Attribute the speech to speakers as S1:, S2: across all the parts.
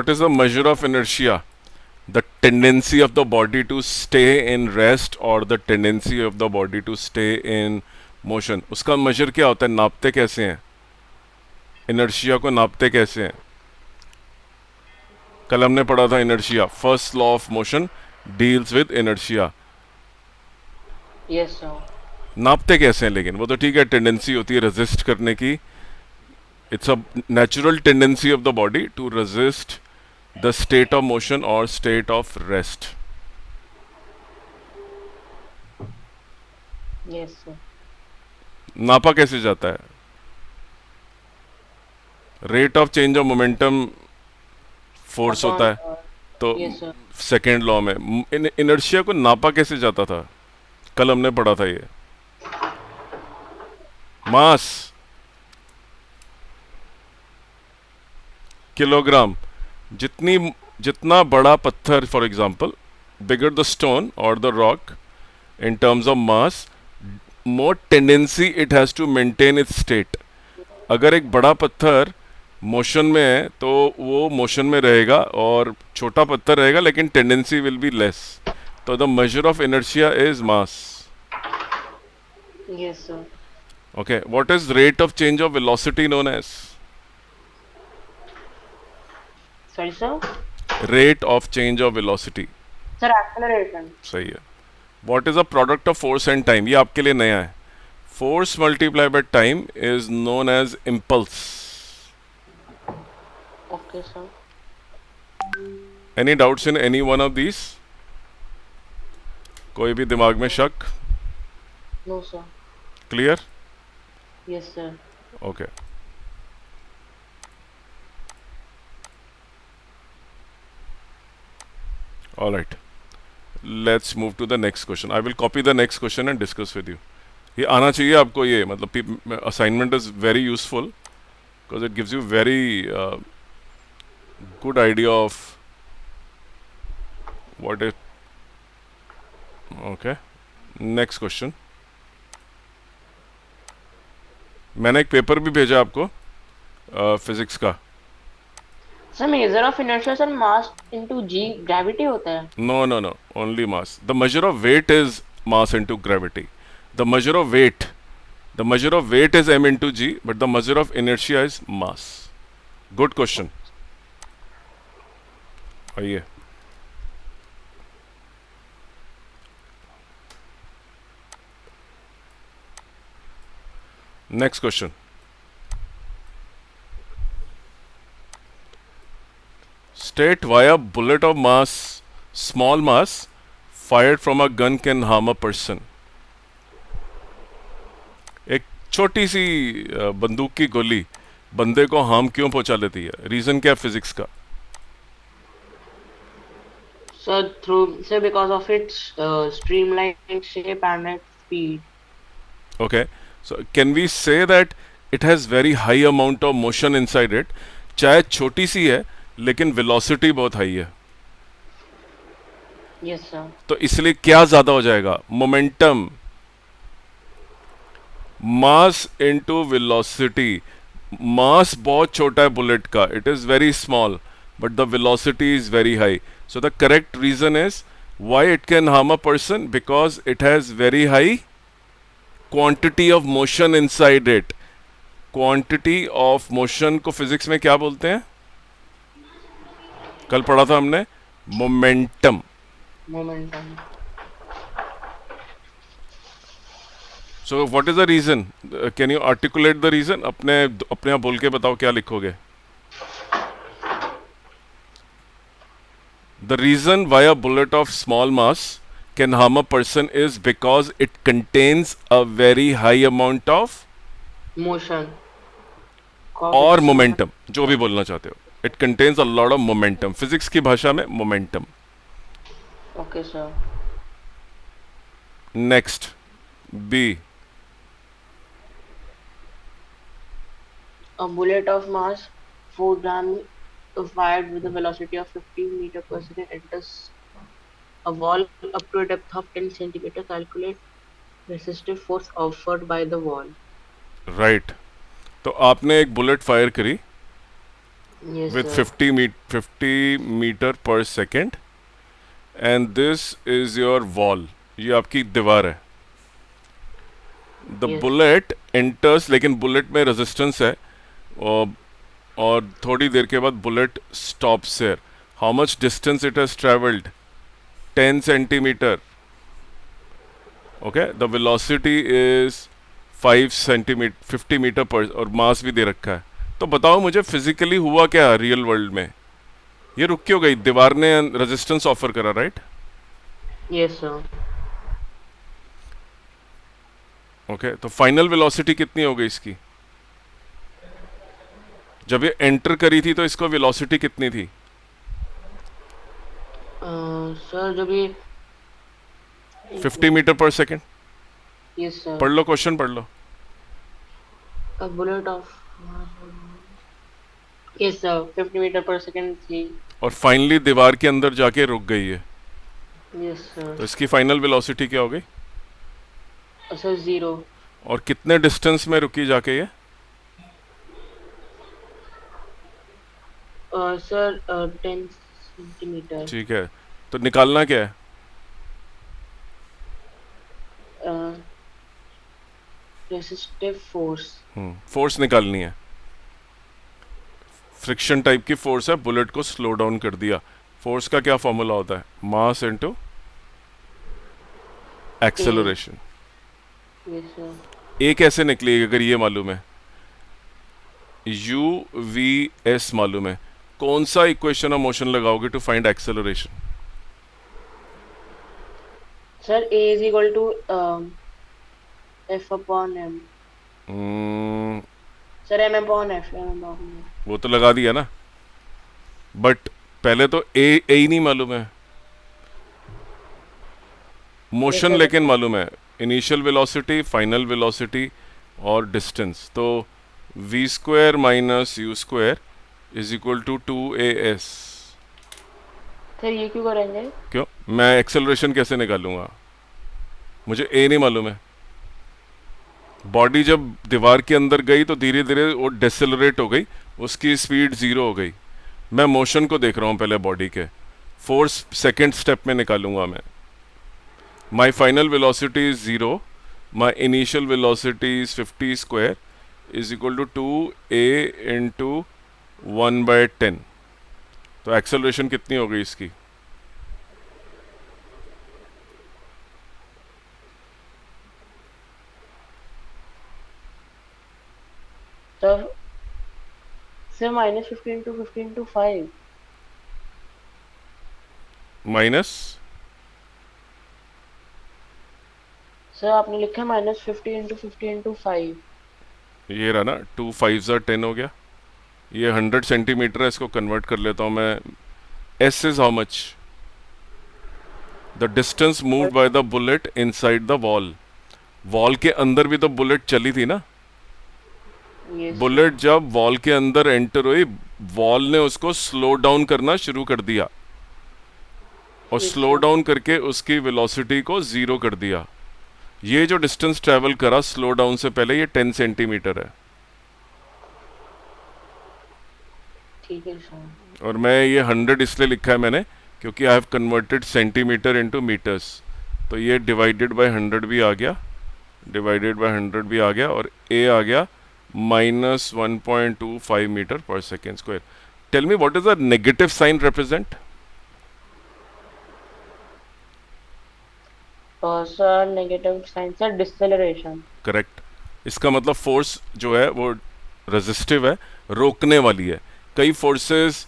S1: what is the measure of inertia? The tendency of the body to stay in rest or the tendency of the body to stay in motion. उसका measure क्या होता है? नापते कैसे हैं? inertia को नापते कैसे हैं? कल हमने पढ़ा था inertia. First law of motion deals with inertia.
S2: Yes, sir.
S1: नापते कैसे हैं? लेकिन वो तो ठीक है, टेंडेंसी होती है रेजिस्ट करने की. It's a natural tendency of the body to resist the state of motion or state of rest.
S2: Yes, sir.
S1: नापा कैसे जाता है? Rate of change of momentum force होता
S2: Upon,
S1: है. तो
S2: yes, sir.
S1: सेकेंड लॉ में इनर्शिया को नापा कैसे जाता था? कल हमने पढ़ा था ये. Mass, kilogram. जितना बड़ा पत्थर, for example, bigger the stone or the rock in terms of mass, more tendency it has to maintain its state. अगर एक बड़ा पत्थर मोशन में है तो वो मोशन में रहेगा, और छोटा पत्थर रहेगा लेकिन टेंडेंसी विल बी लेस. तो the measure of inertia is mass.
S2: Yes, sir.
S1: Okay, what is rate of change of velocity known as?
S2: Sorry, sir.
S1: Rate of change of velocity.
S2: Sir, acceleration.
S1: सही है. What is a product of force and time? ये आपके लिए नया है. Force multiply by time is known as impulse.
S2: Okay, sir.
S1: Any doubts in any one of these? कोई भी दिमाग में शक?
S2: No, sir.
S1: Clear?
S2: Yes, sir.
S1: Okay. All right. Let's move to the next question. I will copy the next question and discuss with you. ये आना चाहिए आपको. ये मतलब assignment is very useful because it gives you very good idea of what it. Okay. Next question. मैंने एक paper भी भेजा आपको फिजिक्स का.
S2: Sir, measure of inertia, sir, mass into g, gravity होता है.
S1: No. Only mass. The measure of weight is mass into gravity. The measure of weight. The measure of weight is m into g, but the measure of inertia is mass. Good question. आइए. Next question. State why a bullet of mass, small mass, fired from a gun can harm a person. एक छोटी सी बंदूक की गोली बंदे को harm क्यों पहुंचा लेती है? रीजन क्या है फिजिक्स का?
S2: Sir, because of its streamlined shape and its speed.
S1: Okay, so can we say that it has very high amount of motion inside it? चाहे छोटी सी है लेकिन वेलोसिटी बहुत हाई है.
S2: Yes, sir.
S1: तो इसलिए क्या ज्यादा हो जाएगा? Momentum. Mass into velocity. Mass बहुत छोटा है बुलेट का, it is very small, but the velocity is very high. So the correct reason is why it can harm a person, because it has very high quantity of motion inside it. Quantity of motion को physics में क्या बोलते हैं? कल पढ़ा था हमने, momentum.
S2: Momentum.
S1: So what is the reason? Can you articulate the reason? अपने अपने आप बोल के बताओ क्या लिखोगे. The reason why a bullet of small mass can harm a person is because it contains a very high amount of
S2: Motion.
S1: और momentum, जो भी बोलना चाहते हो. It contains a lot of momentum. Physics की भाषा में momentum.
S2: Okay, sir.
S1: Next, B.
S2: A bullet of mass 4 gram fired with a velocity of 15 meter per second enters a wall up to a depth of 10 centimeter. Calculate resistive force offered by the wall.
S1: Right. तो आपने एक bullet fire करी
S2: Yes,
S1: with
S2: sir.
S1: 50 meter per second, and this is your wall. ये आपकी दीवार है. The
S2: Yes.
S1: Bullet enters, लेकिन bullet में रेजिस्टेंस है, और थोड़ी देर के बाद bullet stops here. How much distance it has travelled? 10 centimetre. Okay, the velocity is 5 centimetre 50 metre पर, और मास भी दे रखा है. तो बताओ मुझे फिजिकली हुआ क्या रियल वर्ल्ड में? ये रुक क्यों गई? दीवार ने रेजिस्टेंस ऑफर करा, राइट?
S2: Yes, sir.
S1: ओके, तो फाइनल वेलोसिटी कितनी हो गई इसकी? जब ये एंटर करी थी तो इसको वेलोसिटी कितनी थी?
S2: सर जब ये
S1: 50 metre per second.
S2: Yes sir.
S1: पढ़ लो, क्वेश्चन पढ़ लो.
S2: A bullet of yes sir 50 meter per second थी.
S1: और फाइनली दीवार के अंदर जाके रुक गई है.
S2: Yes sir.
S1: तो इसकी फाइनल वेलोसिटी क्या हो गई?
S2: सर 0.
S1: और कितने डिस्टेंस में रुकी जाके ये?
S2: Sir 10 centimetre.
S1: ठीक है, तो निकालना क्या है?
S2: Resistive force.
S1: फोर्स निकालनी है. फ्रिक्शन टाइप की फोर्स है, बुलेट को स्लो डाउन कर दिया. फोर्स का क्या फॉर्मूला होता है? Mass into acceleration.
S2: Yes sir.
S1: A कैसे निकलेगी अगर ये मालूम है? यू वी एस मालूम है. कौन सा इक्वेशन ऑफ मोशन लगाओगे to find acceleration?
S2: Sir A is equal to F upon M. सर M upon F.
S1: वो तो लगा दिया ना, बट पहले तो ए ही नहीं मालूम है. Motion
S2: sir.
S1: लेकिन मालूम है. इनिशियल वेलोसिटी, फाइनल वेलोसिटी और डिस्टेंस. तो v square minus u square is equal to 2as.
S2: Sir ये क्यों करेंगे?
S1: क्यों? मैं एक्सेलरेशन कैसे निकालूंगा? मुझे ए नहीं मालूम है. बॉडी जब दीवार के अंदर गई तो धीरे धीरे वो डेसेलरेट हो गई, उसकी स्पीड 0 हो गई. मैं मोशन को देख रहा हूँ पहले बॉडी के. फोर्स सेकेंड स्टेप में निकालूंगा मैं. My final velocity is 0. My initial velocity is 50 square is equal to 2a into 1 by 10. तो एक्सेलरेशन कितनी हो गई इसकी?
S2: Sir sir -15 into 5.
S1: Minus,
S2: sir आपने लिखा है -50 into 5.
S1: ये रहा ना, 2 5 10 हो गया. ये 100 सेंटीमीटर है, इसको कन्वर्ट कर लेता हूँ मैं. S is how much? The distance move by the bullet inside the wall. Wall के अंदर भी तो बुलेट चली थी ना.
S2: यस.
S1: बुलेट जब वॉल के अंदर एंटर हुई, वॉल ने उसको स्लो डाउन करना शुरू कर दिया, और
S2: Yes,
S1: स्लो
S2: sir.
S1: डाउन करके उसकी वेलोसिटी को 0 कर दिया. ये जो डिस्टेंस ट्रेवल करा स्लो डाउन से पहले, ये 10 सेंटीमीटर है.
S2: ठीक है सर.
S1: और मैं ये 100 इसलिए लिखा है मैंने क्योंकि I have converted centimetre into metres. तो ये डिवाइडेड बाय 100 भी आ गया, डिवाइडेड बाय 100 भी आ गया, और ए आ गया -1.25 meter per second square. Tell me what is the negative sign represent?
S2: और sir negative sign sir deceleration.
S1: Correct. इसका मतलब फोर्स जो है वो रेजिस्टिव है, रोकने वाली है. कई फोर्सेस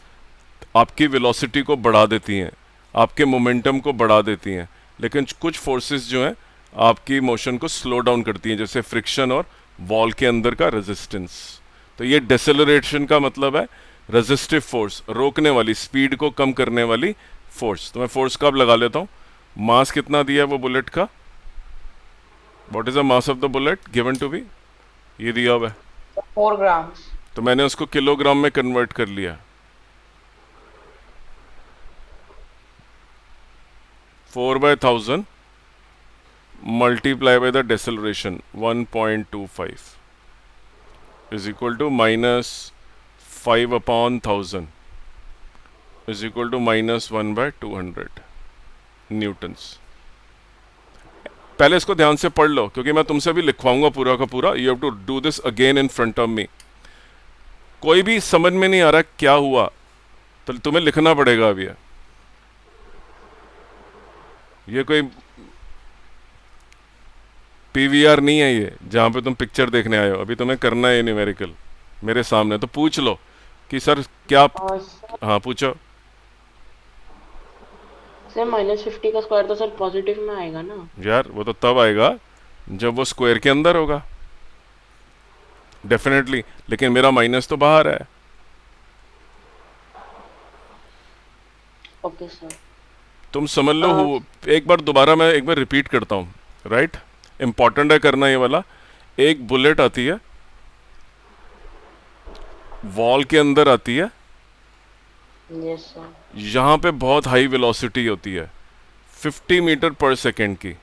S1: आपकी वेलोसिटी को बढ़ा देती हैं, आपके मोमेंटम को बढ़ा देती हैं, लेकिन कुछ फोर्सेस जो हैं आपकी मोशन को स्लो डाउन करती हैं, जैसे फ्रिक्शन और वॉल के अंदर का रेजिस्टेंस. तो ये डेसेलरेशन का मतलब है रेजिस्टिव फोर्स, रोकने वाली, स्पीड को कम करने वाली फोर्स. तो मैं फोर्स का अब लगा लेता हूँ. मास कितना दिया है वो बुलेट का? What is the mass of the bullet given to be? ये दिया हुआ है,
S2: 4 grams.
S1: तो मैंने उसको किलोग्राम में कन्वर्ट कर लिया. 4/1000 multiply by the deceleration 1.25 is equal to 5/1000 is equal to -1/200 newtons. पहले इसको ध्यान से पढ़ लो, क्योंकि मैं तुमसे भी लिखवाऊंगा पूरा का पूरा। You have to do this again in front of me. कोई भी समझ में नहीं आ रहा क्या हुआ तो तुम्हें लिखना पड़ेगा अभी। ये कोई पीवीआर नहीं है ये जहां पे तुम पिक्चर देखने आए हो। अभी तुम्हें करना है न्यूमेरिकल मेरे सामने। तो पूछ लो कि सर क्या।
S2: सर
S1: हाँ पूछो।
S2: सर -50 का स्क्वायर तो सर पॉजिटिव में आएगा ना?
S1: यार वो तो तब आएगा जब वो स्क्वायर के अंदर होगा डेफिनेटली, लेकिन मेरा माइनस तो बाहर है।
S2: Okay sir.
S1: तुम समझ लो एक बार दोबारा मैं एक बार रिपीट करता हूँ, राइट? इंपॉर्टेंट है करना ये वाला। एक बुलेट आती है, वॉल के अंदर आती है,
S2: यस सर।
S1: यहाँ पे बहुत हाई वेलोसिटी होती है 50 मीटर पर सेकेंड की,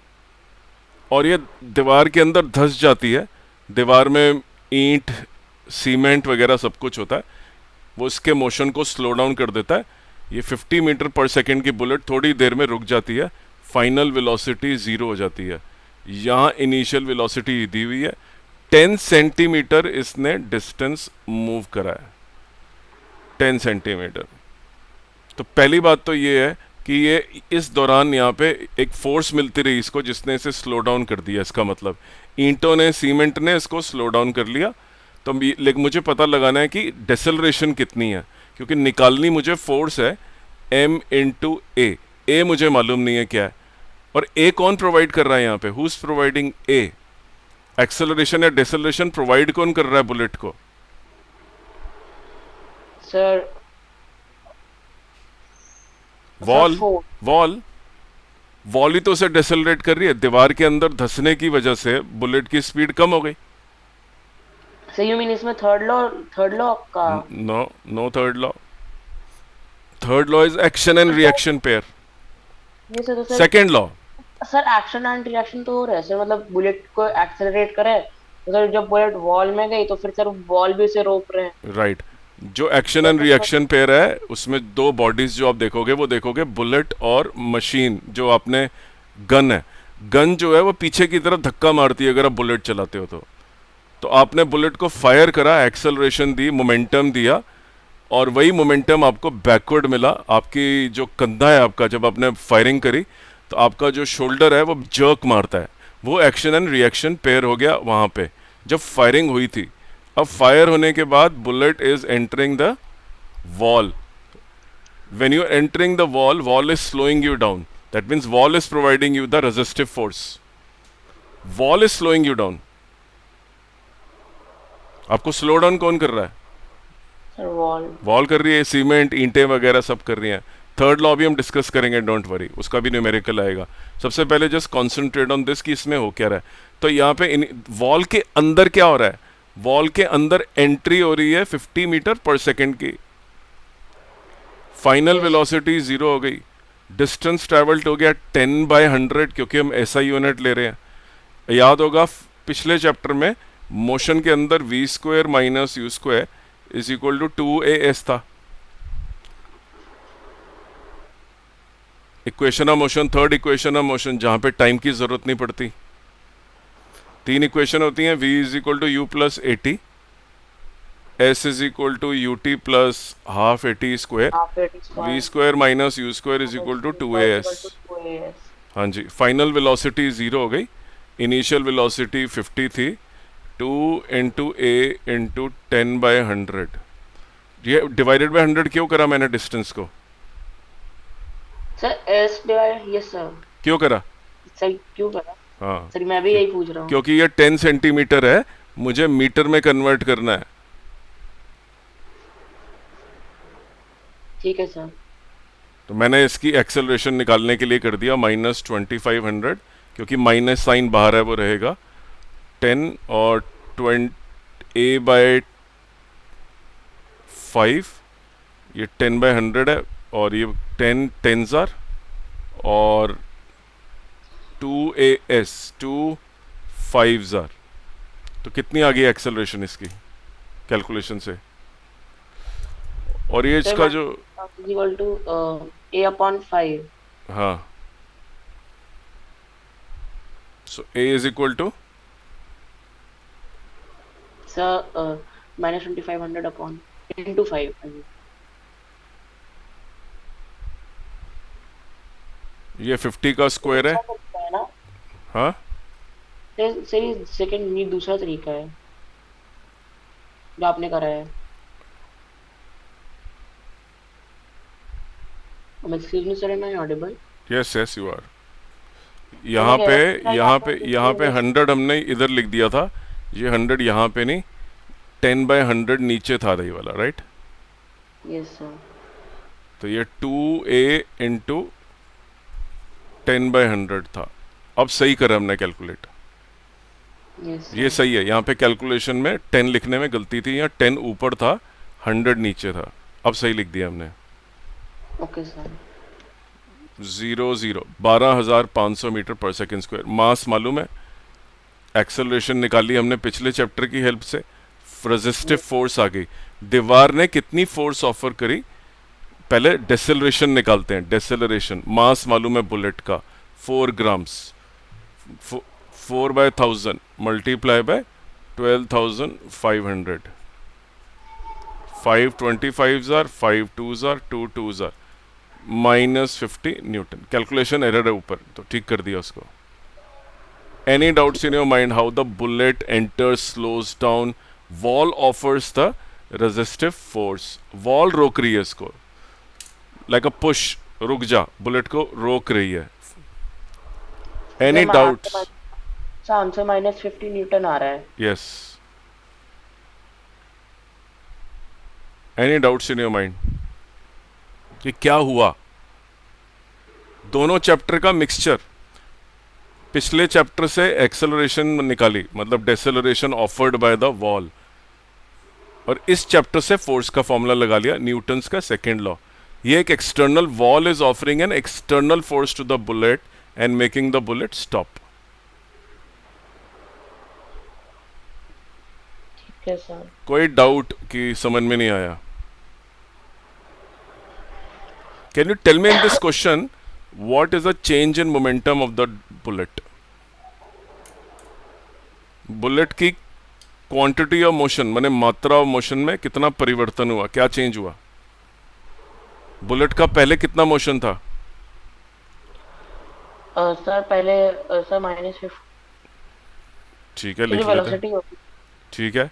S1: और ये दीवार के अंदर धंस जाती है। दीवार में ईंट सीमेंट वगैरह सब कुछ होता है, वो इसके मोशन को स्लो डाउन कर देता है। ये 50 मीटर पर सेकेंड की बुलेट थोड़ी देर में रुक जाती है, फाइनल वेलोसिटी 0 हो जाती है। यहाँ इनिशियल वेलोसिटी दी हुई है 10 सेंटीमीटर इसने डिस्टेंस मूव करा है, 10 सेंटीमीटर। तो पहली बात तो ये है कि ये इस दौरान यहाँ पे एक फोर्स मिलती रही इसको जिसने इसे स्लो डाउन कर दिया। इसका मतलब ईंटों ने सीमेंट ने इसको स्लो डाउन कर लिया। तो लेकिन मुझे पता लगाना है कि डेसेलरेशन कितनी है, क्योंकि निकालनी मुझे फोर्स है m इंटू ए मुझे मालूम नहीं है क्या है। और ए कौन प्रोवाइड कर रहा है यहाँ पे? Who is providing A? Acceleration या डेसेलरेशन प्रोवाइड कौन कर रहा है बुलेट को?
S2: Sir
S1: wall.
S2: फोर्स।
S1: वॉल ही तो उसे डेसेलरेट कर रही है। दीवार के अंदर धंसने की वजह से बुलेट की स्पीड कम हो गई।
S2: सर यू मीन इसमें थर्ड लॉ का?
S1: No third law. Third law is action and reaction pair.
S2: ये सर तो sir
S1: second law.
S2: Sir action and reaction तो हो रहा है सर, मतलब बुलेट को एक्सेलरेट करे तो सर जब बुलेट वॉल में गई तो फिर सर वॉल भी उसे रोक रहे हैं।
S1: राइट। जो एक्शन एंड रिएक्शन पेयर है उसमें दो बॉडीज जो आप देखोगे वो देखोगे बुलेट और मशीन। जो आपने गन है, गन जो है वो पीछे की तरफ धक्का मारती है अगर आप बुलेट चलाते हो तो आपने बुलेट को फायर करा, एक्सेलरेशन दी, मोमेंटम दिया, और वही मोमेंटम आपको बैकवर्ड मिला। आपकी जो कंधा है आपका, जब आपने फायरिंग करी तो आपका जो शोल्डर है वो जर्क मारता है। वो एक्शन एंड रिएक्शन पेयर हो गया वहाँ पे जब फायरिंग हुई थी। अब फायर होने के बाद bullet is entering the wall. When you entering the wall, wall is slowing you down. That means wall is providing you the resistive force. Wall is slowing you down. आपको slow down कौन कर रहा है?
S2: Sir wall
S1: कर रही है, cement ईंटें वगैरह सब कर रही हैं। थर्ड लॉ भी हम डिस्कस करेंगे, डोंट वरी, उसका भी न्यूमेरिकल आएगा। सबसे पहले जस्ट कॉन्सेंट्रेट ऑन दिस कि इसमें हो क्या रहा है। तो यहाँ पे वॉल के अंदर क्या हो रहा है? वॉल के अंदर एंट्री हो रही है 50 मीटर पर सेकेंड की। फाइनल वेलोसिटी 0 हो गई। डिस्टेंस ट्रेवल्ड हो गया 10/100, क्योंकि हम एसआई यूनिट ले रहे हैं। याद होगा पिछले चैप्टर में मोशन के अंदर v square minus u square is equal to 2as था। Equation of motion, third equation of motion, जहां पे टाइम की जरूरत नहीं पड़ती। 3 इक्वेशन होती हैं। v is equal to u plus a t, s is equal to u t plus half a t square, v square minus u square is equal to 2as। हाँ जी, final velocity 0 हो गई। Initial velocity 50 थी। 2 into ए into 10/100। ये divided by 100 क्यों करा मैंने distance को?
S2: Sir S divide, yes sir.
S1: क्यों करा?
S2: सर क्यों करा?
S1: हाँ,
S2: सर मैं भी यही पूछ रहा हूँ।
S1: क्योंकि ये 10 सेंटीमीटर है, मुझे मीटर में कन्वर्ट करना है।
S2: ठीक है सर।
S1: तो मैंने इसकी एक्सेलरेशन निकालने के लिए कर दिया -2500, क्योंकि माइनस साइन बाहर है वो रहेगा 10 और 20 a/5। ये 10/100 है, और ये 10 10s और 2as 2 5s। तो कितनी आ गई एक्सेलरेशन इसकी कैलकुलेशन से? और ये
S2: Sir,
S1: इसका जो
S2: mass is equal to A upon 5.
S1: हाँ, so A is equal to
S2: Sir, minus 2500 upon into 5. I mean.
S1: ये 50 का स्क्वायर है।
S2: दूसरा तरीका है ना?
S1: हाँ,
S2: सर ये सेकंड ये दूसरा तरीका है जो आपने करा है। Excuse me, sir, am I audible?
S1: Yes yes you are.
S2: तो मैं
S1: यहाँ
S2: कह
S1: पे
S2: रहा था sir,
S1: यहाँ
S2: आपने
S1: पे यहाँ पे
S2: इसको
S1: 100 हमने इधर लिख दिया था, ये 100 यहाँ पे नहीं, 10/100 नीचे था ये वाला, राइट?
S2: Yes sir.
S1: तो ये 2a इंटू 10/100 था। अब सही करा हमने कैलकुलेट,
S2: यस
S1: ये
S2: सर।
S1: सही है। यहाँ पे कैलकुलेशन में 10 लिखने में गलती थी, यहाँ 10 ऊपर था, 100 नीचे था। अब सही लिख दिया हमने।
S2: Okay sir.
S1: 12,500 metre per second square. मास मालूम है, एक्सेलरेशन निकाली हमने पिछले चैप्टर की हेल्प से, रेजिस्टिव फोर्स आ गई। दीवार ने कितनी फोर्स ऑफर करी, पहले डेसेलरेशन निकालते हैं। डेसेलरेशन मास मालूम है बुलेट का 4 grams, 4/1000 multiply by 12,500, 5 25s are 5 2s are 2 2s are -50 newton. Calculation error है ऊपर, तो ठीक कर दिया उसको। Any doubts in your mind how the bullet enters, slows down, wall offers the resistive force? Wall रोक रही है इसको, like a push, रुक जा, बुलेट को रोक रही है। Any doubts?
S2: Sir answer -50 newton आ रहा है।
S1: Yes. Any doubts in your mind? कि क्या हुआ? दोनों चैप्टर का मिक्सचर। पिछले चैप्टर से एक्सेलरेशन निकाली, मतलब डेसेलरेशन ऑफर्ड बाय द वॉल, और इस चैप्टर से फोर्स का फॉर्मूला लगा लिया, न्यूटन्स का सेकेंड लॉ। ये एक external wall is offering an external force to the bullet and making the bullet stop.
S2: ठीक है सर।
S1: कोई डाउट कि समझ में नहीं आया? Can you tell me in this question what is the change in momentum of the bullet? Bullet की quantity of motion, माने मात्रा ऑफ मोशन में कितना परिवर्तन हुआ, क्या चेंज हुआ? बुलेट का पहले कितना मोशन था?
S2: सर पहले सर -50
S1: ठीक है,
S2: की
S1: लिख लेते हैं।
S2: वेलोसिटी होगी।
S1: ठीक है,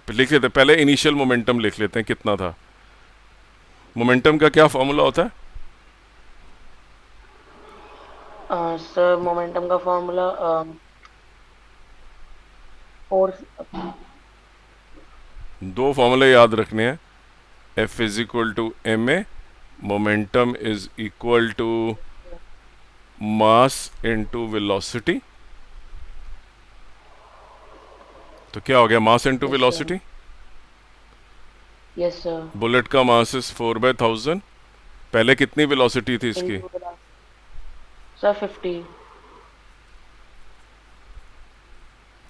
S1: लिख लेते हैं। पहले इनिशियल मोमेंटम लिख लेते हैं, कितना था। मोमेंटम का क्या फॉर्मूला होता है?
S2: सर मोमेंटम का फॉर्मूला फोर्स।
S1: दो फॉर्मूले याद रखने हैं। F is equal to ma, momentum is equal to mass into velocity. तो क्या हो गया, mass into
S2: Yes,
S1: velocity.
S2: Yes sir.
S1: Bullet का मास इज 4/1000। पहले कितनी वेलोसिटी थी इसकी?
S2: Sir 50।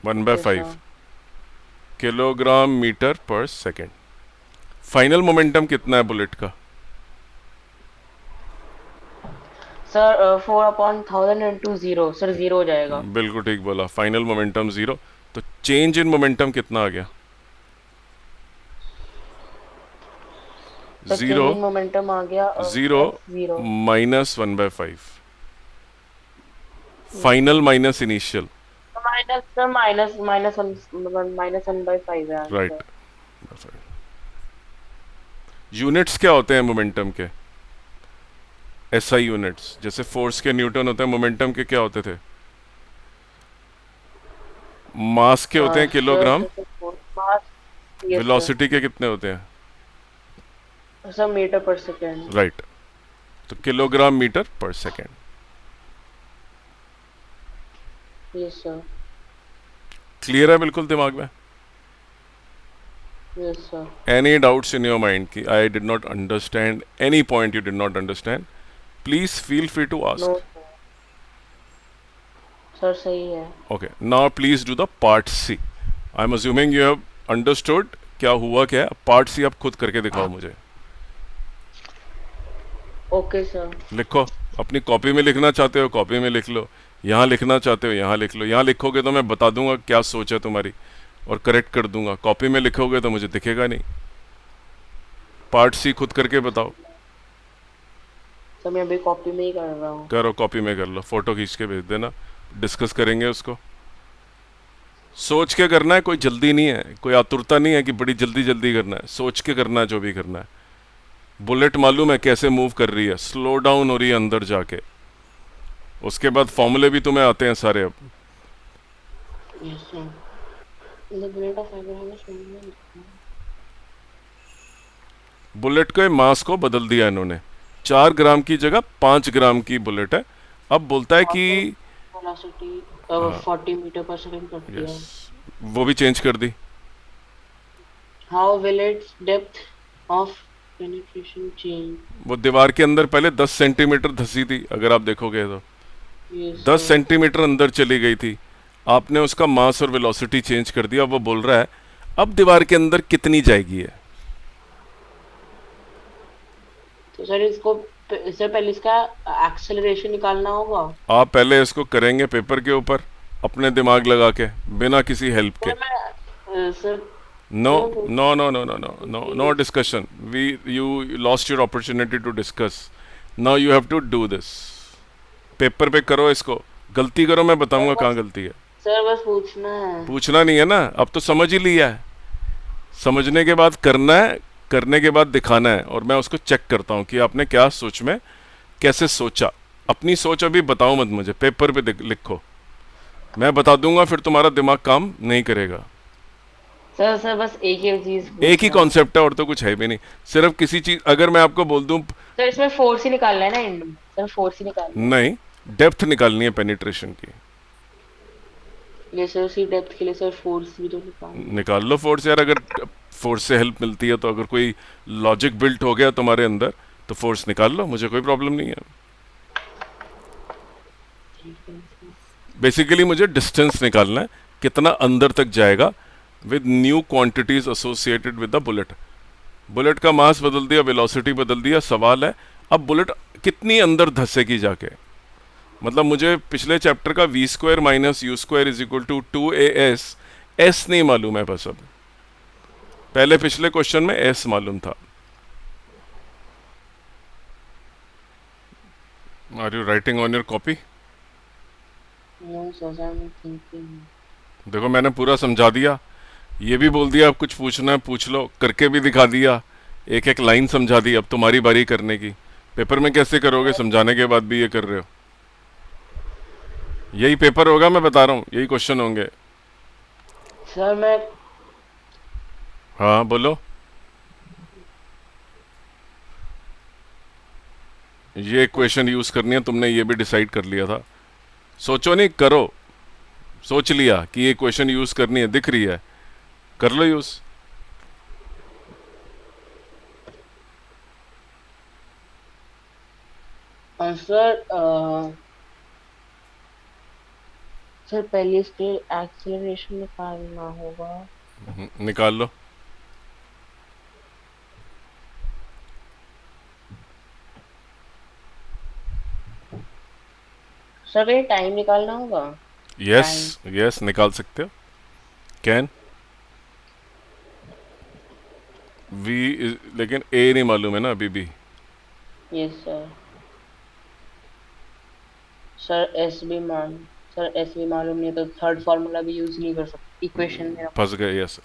S1: 1/5 kilogram metre per second. Final momentum कितना है बुलेट का?
S2: सर 4/1000 into 0 सर 0 हो जाएगा।
S1: बिल्कुल ठीक बोला, फाइनल मोमेंटम 0। तो चेंज इन मोमेंटम कितना आ गया?
S2: Sir
S1: zero.
S2: Change in momentum आ गया
S1: 0
S2: 0
S1: -1/5। Final minus initial,
S2: minus sir -1/5 है
S1: राइट। यूनिट्स क्या होते हैं मोमेंटम के? SI units. जैसे फोर्स के न्यूटन होते हैं, मोमेंटम के क्या होते थे? मास के होते हैं किलोग्राम। वेलोसिटी के कितने होते हैं?
S2: Sir metre per second.
S1: Right. तो kilogram metre per second.
S2: Yes sir.
S1: Clear है बिल्कुल दिमाग में?
S2: Yes sir.
S1: Any doubts in your mind कि I did not understand any point you did not understand, please feel free to ask.
S2: No sir सही है।
S1: Okay, now please do the part C. I'm assuming you have understood क्या हुआ क्या है, part सी आप खुद करके दिखाओ मुझे।
S2: Okay sir.
S1: लिखो, अपनी कॉपी में लिखना चाहते हो कॉपी में लिख लो, यहाँ लिखना चाहते हो यहाँ लिख लो। यहाँ लिखोगे तो मैं बता दूंगा क्या सोच है तुम्हारी और करेक्ट कर दूंगा, कॉपी में लिखोगे तो मुझे दिखेगा नहीं। पार्ट सी खुद करके बताओ।
S2: सर मैं अभी कॉपी में ही कर रहा हूँ।
S1: करो, कॉपी में कर लो, फोटो खींच के भेज देना, डिस्कस करेंगे उसको। सोच के करना है, कोई जल्दी नहीं है, कोई आतुरता नहीं है कि बड़ी जल्दी जल्दी करना है, सोच के करना है जो भी करना है। बुलेट मालूम है कैसे मूव कर रही है, स्लो डाउन हो रही है अंदर जाके। उसके बाद फॉर्मूले भी तुम्हें आते हैं सारे अब।
S2: Yes sir. The bullet of Abraham is
S1: bullet के मास को बदल दिया इन्होंने, 4 ग्राम की जगह 5 ग्राम की बुलेट है। अब बोलता है कि
S2: वेलोसिटी
S1: हाँ,
S2: 40 मीटर पर सेकंड कर
S1: यस,
S2: दिया।
S1: वो भी चेंज कर दी।
S2: How will its depth of penetration change?
S1: वो दीवार के अंदर पहले 10 सेंटीमीटर धसी थी, अगर आप देखोगे तो
S2: यस
S1: 10
S2: सर।
S1: सेंटीमीटर अंदर चली गई थी। आपने उसका मास और वेलोसिटी चेंज कर दिया। वो बोल रहा है अब दीवार के अंदर कितनी जाएगी है।
S2: तो सर इसको इससे पहले इसका एक्सेलरेशन निकालना होगा।
S1: आप पहले इसको करेंगे पेपर के ऊपर अपने दिमाग लगा के, बिना किसी हेल्प के।
S2: सर मैं सर
S1: नो,
S2: मैं पूछ
S1: no no no no no no
S2: कि
S1: no discussion. We you lost your opportunity to discuss. Now you have to do this. Paper पे करो इसको, गलती करो मैं
S2: सर
S1: बताऊंगा कहाँ
S2: बस
S1: गलती है।
S2: सर बस पूछना है।
S1: पूछना नहीं है ना, अब तो समझ ही लिया है। समझने के बाद करना है, करने के बाद दिखाना है, और मैं उसको चेक करता हूँ कि आपने क्या सोच में कैसे सोचा। अपनी सोच अभी बताओ मत मुझे, पेपर पे लिखो, मैं बता दूंगा फिर तुम्हारा दिमाग काम नहीं करेगा।
S2: सर सर बस एक ही चीज
S1: एक ही
S2: पूछना है।
S1: कॉन्सेप्ट है और तो कुछ है भी नहीं। सिर्फ किसी चीज अगर मैं आपको बोल दूं,
S2: सर इसमें फोर्स ही निकालना है ना एंड में, सर फोर्स ही निकालना है।
S1: नहीं, डेप्थ निकालनी है पेनिट्रेशन की।
S2: ये सर उसी डेप्थ के लिए सर फोर्स भी तो निकालना है।
S1: निकाल लो फोर्स यार, अगर फोर्स से हेल्प मिलती है तो। अगर कोई लॉजिक बिल्ट हो गया तुम्हारे अंदर तो फोर्स निकाल लो, मुझे कोई प्रॉब्लम नहीं है।
S2: ठीक है सर।
S1: बेसिकली मुझे डिस्टेंस निकालना है, कितना अंदर तक जाएगा with new quantities associated with the bullet. Bullet का मास बदल दिया, वेलोसिटी बदल दिया, सवाल है अब बुलेट कितनी अंदर धंसेगी जाके। मतलब मुझे पिछले चैप्टर का v square minus u square is equal to 2 AS, S नहीं मालूम है बस अब। पहले पिछले क्वेश्चन में एस मालूम था। Are you writing on your copy?
S2: No sir I am thinking.
S1: देखो मैंने पूरा समझा दिया, ये भी बोल दिया अब कुछ पूछना है पूछ लो, करके भी दिखा दिया, एक एक लाइन समझा दी। अब तुम्हारी बारी करने की। पेपर में कैसे करोगे समझाने के बाद भी ये कर रहे हो? यही पेपर होगा, मैं बता रहा हूँ, यही क्वेश्चन होंगे।
S2: सर मैं
S1: हाँ बोलो। ये क्वेश्चन यूज करनी है तुमने, ये भी डिसाइड कर लिया था। सोचो नहीं, करो। सोच लिया कि ये क्वेश्चन यूज करनी है, दिख रही है, कर लो यूज।
S2: सर सर पहले इसके एक्सेलरेशन निकालना होगा।
S1: निकाल लो।
S2: सर ये टाइम निकालना होगा।
S1: Yes,
S2: time.
S1: यस निकाल सकते हो, कैन। वी, लेकिन ए नहीं मालूम है ना अभी भी।
S2: Yes sir. सर एस भी मान सर एस भी मालूम नहीं है तो थर्ड फार्मूला भी यूज नहीं कर सकते इक्वेशन में।
S1: फंस गए, यस।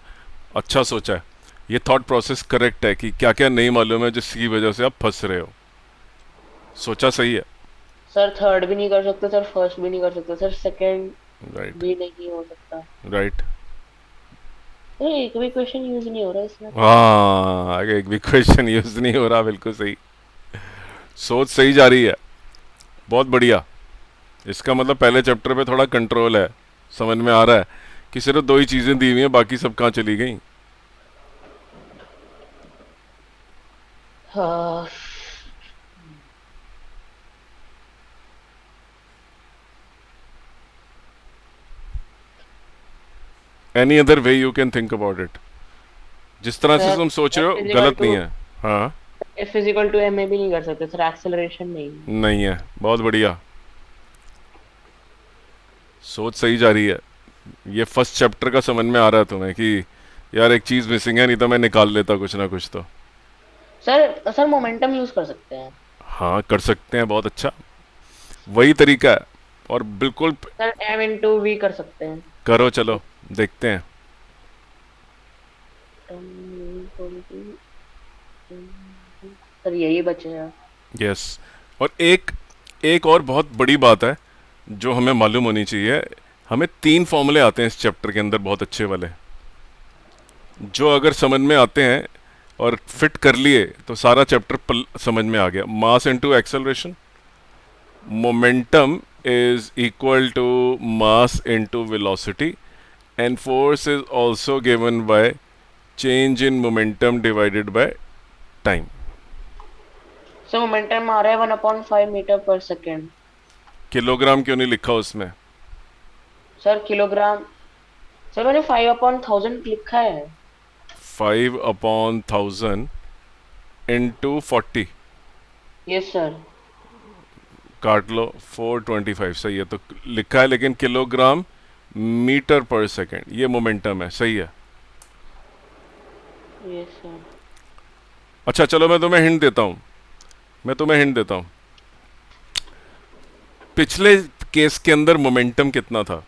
S1: अच्छा सोचा है, ये थॉट प्रोसेस करेक्ट है कि क्या क्या नहीं मालूम है जिसकी वजह से आप फंस रहे हो। सोचा सही है।
S2: सर थर्ड भी नहीं कर सकते सर, फर्स्ट भी नहीं कर सकते सर, सेकंड
S1: राइट,
S2: भी नहीं हो सकता।
S1: राइट।
S2: सर एक भी क्वेश्चन यूज नहीं हो रहा इसमें तो।
S1: हाँ, आगे एक भी क्वेश्चन यूज नहीं हो रहा, बिल्कुल सही। सोच सही जा रही है, बहुत बढ़िया। इसका मतलब पहले चैप्टर पे थोड़ा कंट्रोल है, समझ में आ रहा है कि सिर्फ दो ही चीजें दी हुई हैं, बाकी सब कहाँ चली गई।
S2: हाँ।
S1: Any other way you can think about it. जिस तरह से
S2: सर
S1: तुम सोच रहे
S2: एफ
S1: हो
S2: फिजिकल
S1: गलत
S2: टू
S1: नहीं है। हाँ,
S2: F physical to M a भी नहीं कर सकते सर, एक्सेलरेशन नहीं है।
S1: नहीं है, बहुत बढ़िया, सोच सही जा रही है। ये फर्स्ट चैप्टर का समझ में आ रहा है तुम्हें कि यार एक चीज मिसिंग है, नहीं तो मैं निकाल लेता कुछ ना कुछ तो।
S2: सर सर मोमेंटम यूज कर सकते हैं।
S1: हाँ कर सकते हैं, बहुत अच्छा, वही तरीका है। और बिल्कुल
S2: सर एम इंटू वी कर सकते हैं।
S1: करो, चलो देखते हैं।
S2: सर यही बचे हैं।
S1: यस, और एक एक और बहुत बड़ी बात है जो हमें मालूम होनी चाहिए। हमें 3 फॉर्मूले आते हैं इस चैप्टर के अंदर, बहुत अच्छे वाले, जो अगर समझ में आते हैं और फिट कर लिए तो सारा चैप्टर समझ में आ गया। Mass into acceleration, momentum is equal to mass into velocity, and force is also given by change in momentum divided by time.
S2: Sir momentum आ रहा है 1/5 मीटर पर सेकेंड।
S1: किलोग्राम क्यों नहीं लिखा उसमें?
S2: सर किलोग्राम, सर मैंने 5/1000 लिखा है।
S1: 5/1000 into 40,
S2: यस सर।
S1: काट लो, 425 सही है, तो लिखा है लेकिन किलोग्राम मीटर पर सेकेंड, ये मोमेंटम है, सही है।
S2: Yes sir.
S1: अच्छा चलो मैं तुम्हें हिंट देता हूँ, पिछले केस के अंदर मोमेंटम कितना था?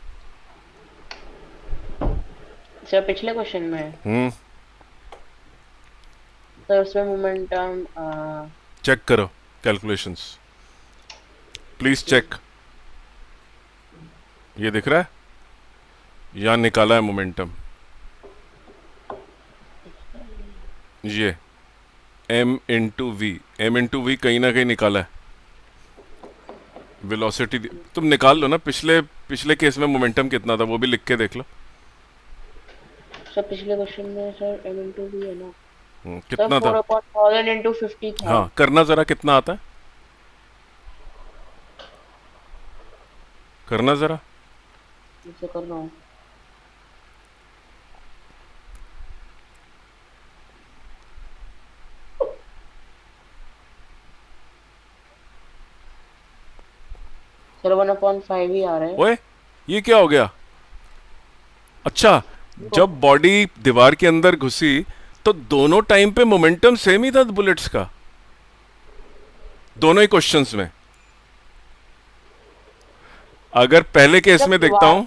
S2: सर पिछले क्वेश्चन में
S1: हम्म,
S2: सर उसमें मोमेंटम
S1: चेक करो कैलकुलेशंस, प्लीज चेक। ये दिख रहा है, यहाँ निकाला है मोमेंटम, ये m इंटू वी कहीं ना कहीं निकाला है। वेलोसिटी तुम निकाल लो ना, पिछले केस में मोमेंटम कितना था वो भी लिख के देख लो।
S2: सर पिछले क्वेश्चन में सर एम इंटू वी है ना। सर
S1: कितना था?
S2: 4/1000 इंटू 50 था।
S1: हाँ करना जरा, कितना आता है, करना जरा।
S2: इसे कर रहा हूँ। सर 1/5 ही आ रहा है।
S1: ओए ये क्या हो गया? अच्छा, जब बॉडी दीवार के अंदर घुसी तो दोनों टाइम पे मोमेंटम सेम ही था बुलेट्स का, दोनों ही क्वेश्चंस में। अगर पहले केस
S2: जब
S1: में देखता हूं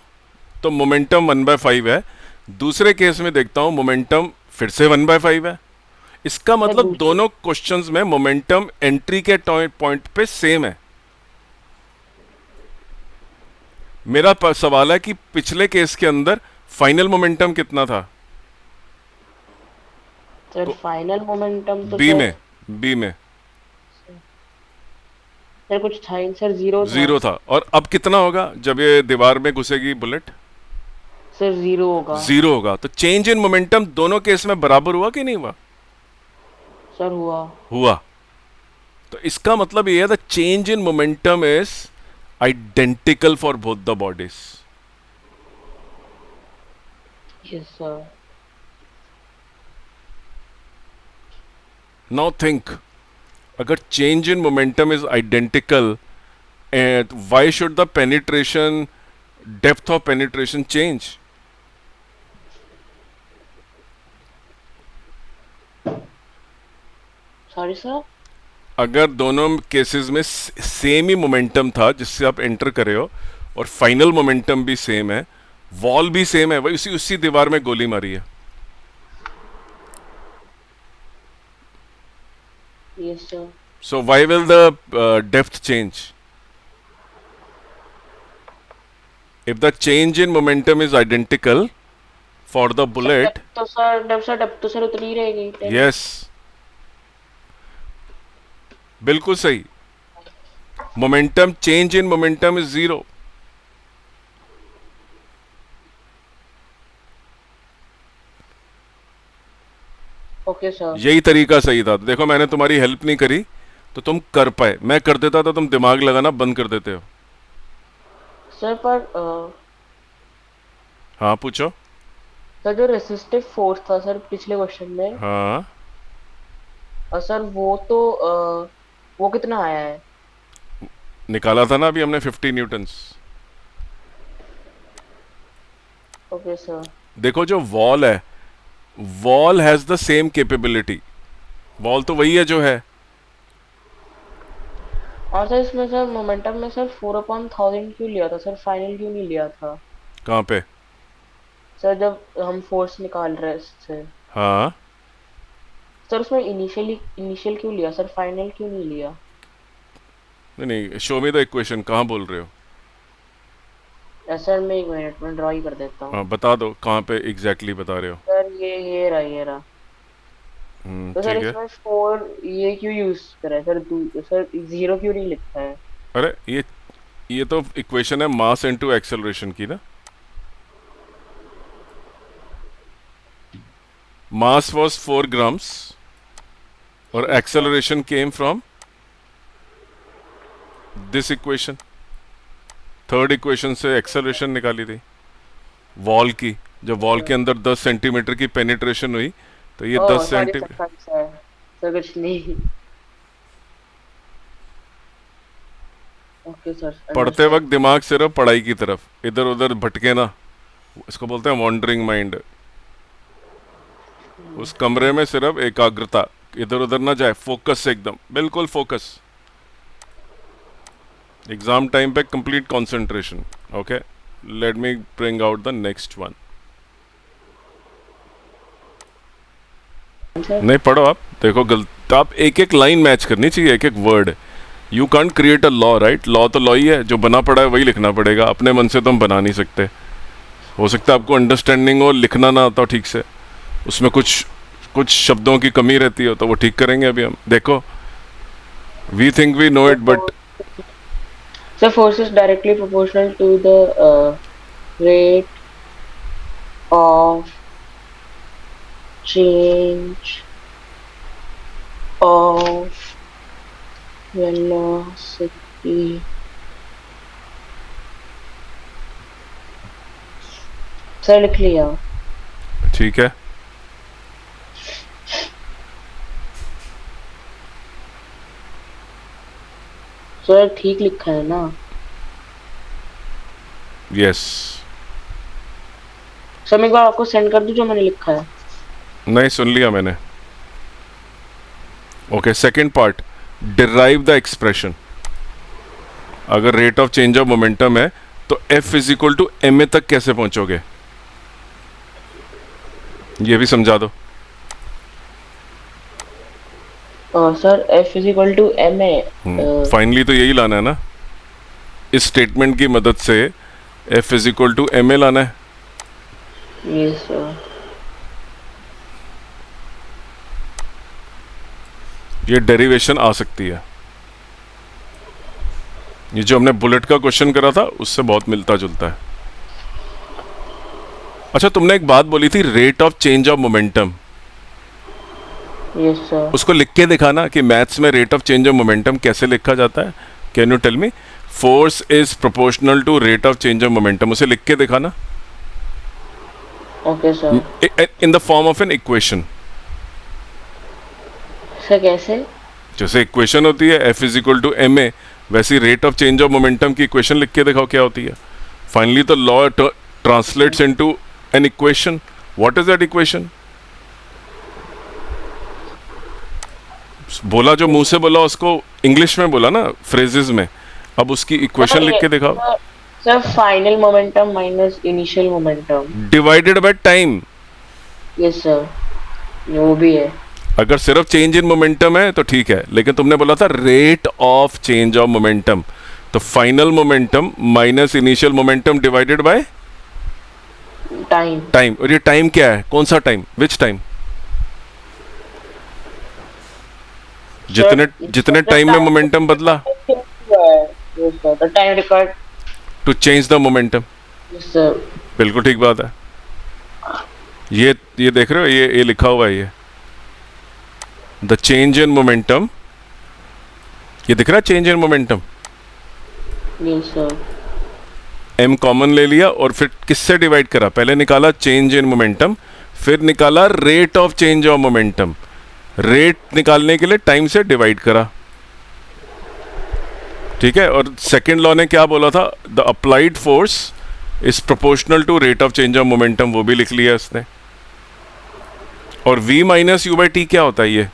S1: तो मोमेंटम 1/5 है, दूसरे केस में देखता हूं मोमेंटम फिर से 1/5 है। इसका मतलब दोनों क्वेश्चंस में मोमेंटम एंट्री के पॉइंट पे सेम है। मेरा सवाल है कि पिछले केस के अंदर फाइनल मोमेंटम कितना था?
S2: सर फाइनल मोमेंटम तो
S1: बी
S2: सर,
S1: में, बी में
S2: सर कुछ था ही नहीं, सर जीरो था।
S1: 0 था। और अब कितना होगा जब ये दीवार में घुसेगी बुलेट?
S2: सर जीरो होगा।
S1: 0 होगा। तो चेंज इन मोमेंटम दोनों केस में बराबर हुआ कि नहीं हुआ?
S2: सर हुआ।
S1: हुआ। तो इसका मतलब ये है the change in momentum is identical for both the bodies.
S2: Yes sir.
S1: Now think, अगर change in momentum is identical, and why should the penetration, depth of penetration change?
S2: Sorry sir.
S1: अगर दोनों केसेस में same ही momentum था जिससे आप enter करे हो, और फाइनल मोमेंटम भी सेम है, वॉल भी सेम है, वही उसी उसी दीवार में गोली मारी है,
S2: yes sir.
S1: so why will the depth change? If the change in momentum is identical for the bullet,
S2: depth तो सर उतनी ही रहेगी।
S1: yes, बिल्कुल सही, momentum change in momentum is 0।
S2: Okay sir.
S1: यही तरीका सही था। देखो मैंने तुम्हारी हेल्प नहीं करी तो तुम कर पाए, मैं कर देता था तुम दिमाग लगाना बंद कर देते हो।
S2: सर पर
S1: हाँ पूछो।
S2: सर जो रेसिस्टिव फोर्स था सर पिछले क्वेश्चन में,
S1: हाँ,
S2: सर वो तो वो कितना आया है?
S1: निकाला था ना अभी हमने 50 न्यूटन्स।
S2: Okay sir.
S1: देखो जो वॉल है, wall has the same capability, wall तो वही है जो है।
S2: और सर इसमें सर मोमेंटम में सर 4/1000 क्यों लिया था सर, फाइनल क्यों नहीं लिया था?
S1: कहाँ पे?
S2: सर जब हम फोर्स निकाल रहे हैं इससे,
S1: हाँ,
S2: सर उसमें इनिशियल क्यों लिया सर, फाइनल क्यों नहीं लिया?
S1: नहीं नहीं, शो मी द इक्वेशन, कहाँ बोल रहे हो?
S2: सर मैं एक मिनट में ड्रॉ ही कर देता हूँ।
S1: हाँ बता दो कहाँ पे एग्जैक्टली बता रहे हो।
S2: सर ये रहा। तो सर
S1: ठीक है।
S2: इसमें 4 ये क्यों यूज करा है सर, सर 0 क्यों नहीं लिखा है?
S1: अरे ये तो इक्वेशन है मास इनटू एक्सेलरेशन की ना। मास वाज 4 ग्राम्स और
S2: yes sir.
S1: Acceleration came from this equation. Third equation से एक्सेलरेशन निकाली थी वॉल की। जब वॉल के अंदर 10 सेंटीमीटर की पेनिट्रेशन हुई तो ये
S2: ओह
S1: 10
S2: sorry sir,
S1: centimetre.
S2: Sorry sir, sir कुछ नहीं। ओके सर,
S1: पढ़ते
S2: अंडरस्टूड।
S1: वक्त दिमाग सिर्फ पढ़ाई की तरफ इधर उधर भटके ना, इसको बोलते हैं वॉन्डरिंग माइंड। उस कमरे में सिर्फ एकाग्रता, इधर उधर ना जाए, फोकस से एकदम बिल्कुल फोकस। एग्जाम टाइम पे complete concentration. Okay, let me bring out the next one.
S2: Sir
S1: नहीं पढ़ो आप, देखो गलत, आप एक एक लाइन मैच करनी चाहिए, एक एक word. You can't create a law, right? Law तो लॉ ही है, जो बना पड़ा है वही लिखना पड़ेगा, अपने मन से तो हम बना नहीं सकते। हो सकता है आपको अंडरस्टैंडिंग हो, लिखना ना आता हो ठीक से, उसमें कुछ कुछ शब्दों की कमी रहती हो, तो वो ठीक करेंगे अभी हम। देखो, we think we know it but
S2: sir force is directly proportional to the rate of change of velocity. Sir लिख लिया।
S1: ठीक है।
S2: सर ठीक लिखा है ना?
S1: यस।
S2: सर मैं एक बार आपको सेंड कर दूं जो मैंने लिखा है?
S1: नहीं, सुन लिया मैंने। Okay, second part, derive the expression. अगर rate of change of momentum है तो F is equal to M A तक कैसे पहुंचोगे, ये भी समझा दो।
S2: Sir F is equal to M A.
S1: Finally तो यही लाना है ना, इस स्टेटमेंट की मदद से F is equal to M a लाना है।
S2: Yes sir.
S1: ये डेरिवेशन आ सकती है, ये जो हमने बुलेट का क्वेश्चन करा था उससे बहुत मिलता जुलता है। अच्छा, तुमने एक बात बोली थी, rate of change of momentum,
S2: yes sir.
S1: उसको लिख के दिखाना कि मैथ्स में rate of change of momentum कैसे लिखा जाता है। Can you tell me? Force is proportional to rate of change of momentum, उसे लिख के दिखाना
S2: okay sir.
S1: In the form of an equation.
S2: Sir कैसे?
S1: जैसे इक्वेशन होती है F is equal to M A, वैसी rate of change of momentum की इक्वेशन लिख के दिखाओ क्या होती है। फाइनली तो law translates into an equation. What is that equation? बोला जो मुंह से बोला उसको इंग्लिश में बोला ना, फ्रेजेस में। अब उसकी इक्वेशन लिख के दिखाओ।
S2: Sir final momentum minus initial momentum
S1: divided by time.
S2: Yes sir, वो भी है।
S1: अगर सिर्फ चेंज इन मोमेंटम है तो ठीक है, लेकिन तुमने बोला था rate of change of momentum, तो final momentum minus initial momentum divided by
S2: time.
S1: Time. और ये टाइम क्या है? कौन सा टाइम? Which time? जितने जितने टाइम में मोमेंटम बदला
S2: time record
S1: to change the momentum.
S2: Sir.
S1: बिल्कुल ठीक बात है। ये देख रहे हो, ये लिखा हुआ है, ये द चेंज इन मोमेंटम, ये दिख रहा है change in momentum.
S2: Yes sir.
S1: m common ले लिया और फिर किससे डिवाइड करा, पहले निकाला चेंज इन मोमेंटम, फिर निकाला rate of change of momentum, rate निकालने के लिए टाइम से डिवाइड करा, ठीक है। और सेकेंड लॉ ने क्या बोला था, the applied force is proportional to rate of change of momentum, वो भी लिख लिया इसने। और v minus u by t क्या होता है, ये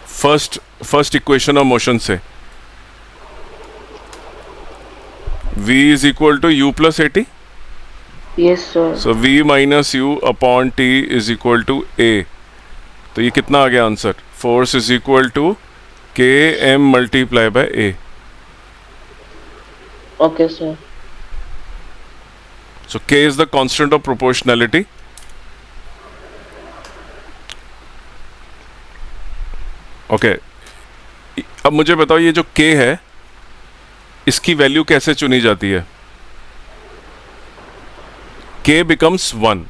S1: फर्स्ट इक्वेशन ऑफ मोशन से, v is equal to u plus a t,
S2: yes sir.
S1: So v minus u upon t is equal to a, तो ये कितना आ गया answer, force is equal to k m multiply by A.
S2: Okay sir.
S1: So k is the constant of proportionality. Okay, अब मुझे बताओ ये जो k है इसकी वैल्यू कैसे चुनी जाती है, k बिकम्स 1,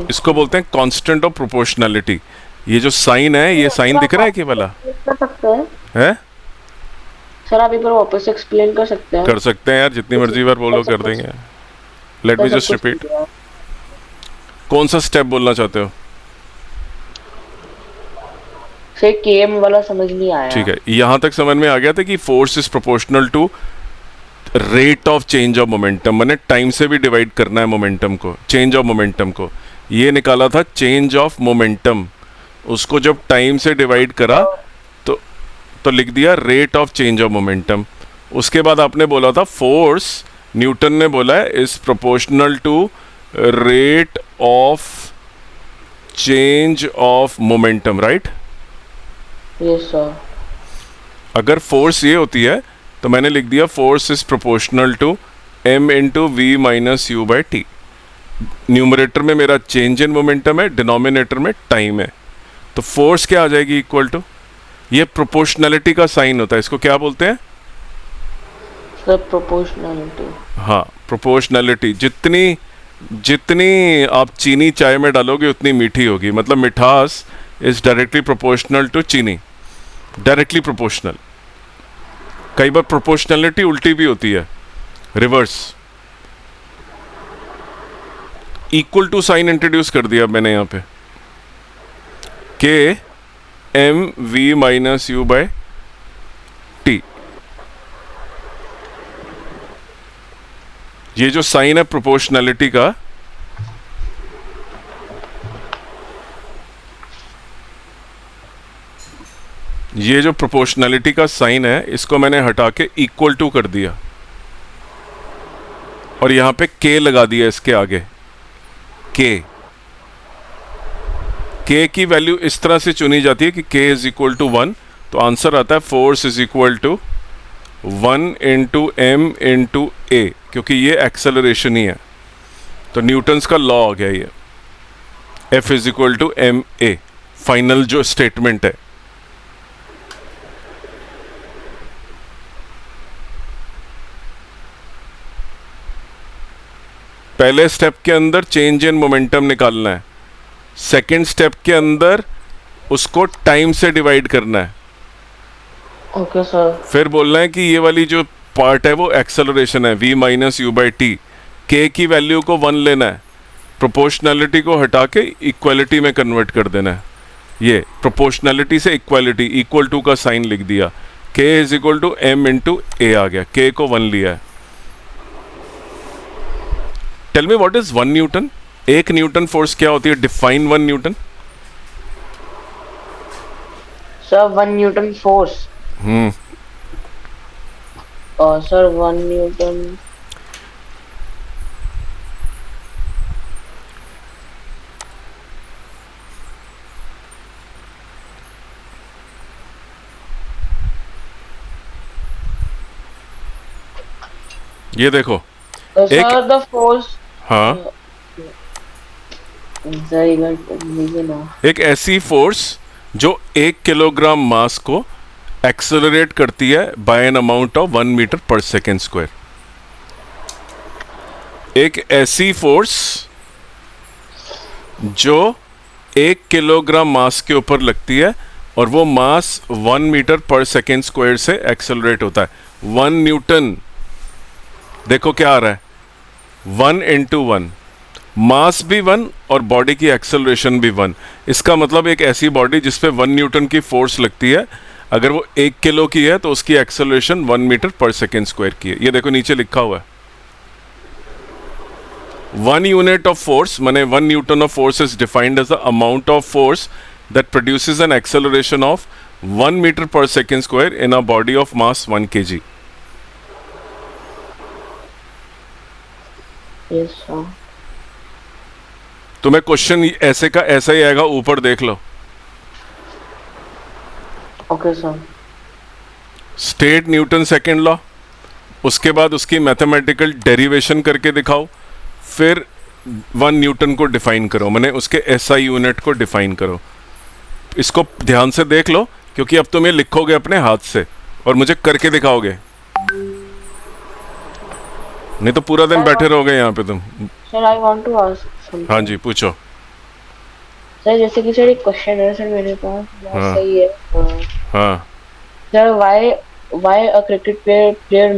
S1: इसको बोलते हैं कांस्टेंट ऑफ प्रोपोर्शनैलिटी। ये जो साइन है, ये साइन दिख रहा है क्या वाला
S2: कर सकते हैं
S1: है,
S2: सर, आप एक बार वापस एक्सप्लेन कर सकते हैं?
S1: कर सकते हैं यार, जितनी मर्जी बार बोलो कर देंगे। लेट मी जस्ट रिपीट, कौन सा स्टेप बोलना चाहते हो?
S2: सर केएम वाला समझ नहीं आया।
S1: ठीक है, यहां तक समझ में आ गया था कि force is proportional to rate of change of momentum, मैंने टाइम से भी डिवाइड करना है मोमेंटम को, चेंज ऑफ मोमेंटम को। ये निकाला था चेंज ऑफ मोमेंटम, उसको जब टाइम से डिवाइड करा तो लिख दिया rate of change of momentum. उसके बाद आपने बोला था फोर्स, न्यूटन ने बोला है is proportional to rate of change of momentum, right?
S2: Yes sir.
S1: अगर फोर्स ये होती है तो मैंने लिख दिया force is proportional to m into v minus u by t. Numerator में मेरा चेंज इन मोमेंटम है, डिनोमिनेटर में टाइम है, तो फोर्स क्या आ जाएगी, इक्वल टू, ये प्रोपोर्शनैलिटी का साइन होता है, इसको क्या बोलते हैं
S2: सर? प्रोपोर्शनैलिटी।
S1: हाँ, प्रोपोर्शनैलिटी। जितनी आप चीनी चाय में डालोगे उतनी मीठी होगी, मतलब मिठास इज डायरेक्टली प्रोपोर्शनल टू चीनी, डायरेक्टली प्रोपोर्शनल। कई बार प्रोपोर्शनैलिटी उल्टी भी होती है, reverse. Equal to sign introduce कर दिया मैंने यहाँ पे, k m v minus u by t. ये जो साइन है प्रोपोर्शनैलिटी का, ये जो प्रोपोर्शनैलिटी का साइन है इसको मैंने हटा के इक्वल टू कर दिया और यहां पे के लगा दिया इसके आगे, के की वैल्यू इस तरह से चुनी जाती है कि k इज इक्वल टू 1, तो आंसर आता है force is equal to 1 into M into A, क्योंकि ये एक्सेलरेशन ही है, तो न्यूटन्स का लॉ आ गया ये, F is equal to M a, final जो स्टेटमेंट है। पहले स्टेप के अंदर चेंज इन मोमेंटम निकालना है, सेकेंड स्टेप के अंदर उसको टाइम से डिवाइड करना है।
S2: Okay sir.
S1: फिर बोलना है कि ये वाली जो पार्ट है वो एक्सेलरेशन है, v minus u by T, के की वैल्यू को 1 लेना है, प्रोपोर्शनैलिटी को हटा के इक्वालिटी में कन्वर्ट कर देना है। ये प्रोपोर्शनैलिटी से इक्वालिटी, इक्वल टू का साइन लिख दिया, k is equal to m into a आ गया, k को 1 लिया है। Tell me what is 1 newton? एक न्यूटन फोर्स क्या होती है? Define 1 newton.
S2: Sir 1 newton force, sir 1 newton
S1: ये देखो,
S2: सर द फोर्स,
S1: हाँ, एक ऐसी फोर्स जो 1 किलोग्राम मास को एक्सेलरेट करती है by an amount of 1 metre per second square. एक ऐसी फोर्स जो 1 किलोग्राम मास के ऊपर लगती है और वो मास 1 मीटर पर सेकेंड स्क्वायर से एक्सेलरेट होता है। 1 न्यूटन, देखो क्या आ रहा है, 1 इंटू 1, मास भी 1 और बॉडी की एक्सेलरेशन भी 1। इसका मतलब एक ऐसी बॉडी जिस पे 1 न्यूटन की फोर्स लगती है, अगर वो 1 किलो की है तो उसकी acceleration 1 metre per second square की है। ये देखो नीचे लिखा हुआ है, 1 unit of force, माने 1 Newton of force is defined as the amount of force that produces an acceleration of 1 meter per second square in a body of mass 1 kg.
S2: Yes, sir.
S1: तुम्हें क्वेश्चन ऐसे का ऐसा ही आएगा, ऊपर देख लो।
S2: Okay, sir.
S1: State Newton second law, उसके बाद उसकी मैथमेटिकल डेरिवेशन करके दिखाओ, फिर 1 न्यूटन को डिफाइन करो, माने उसके एसआई यूनिट को डिफाइन करो। इसको ध्यान से देख लो, क्योंकि अब तुम ये लिखोगे अपने हाथ से और मुझे करके दिखाओगे, नहीं तो पूरा दिन बैठे रहोगे यहाँ पे तुम।
S2: Sir, I want to ask something.
S1: हाँ जी, पूछो।
S2: सर जैसे कि सर एक क्वेश्चन है सर मेरे पास,
S1: हाँ।
S2: सही है।
S1: हाँ,
S2: sir why a cricket player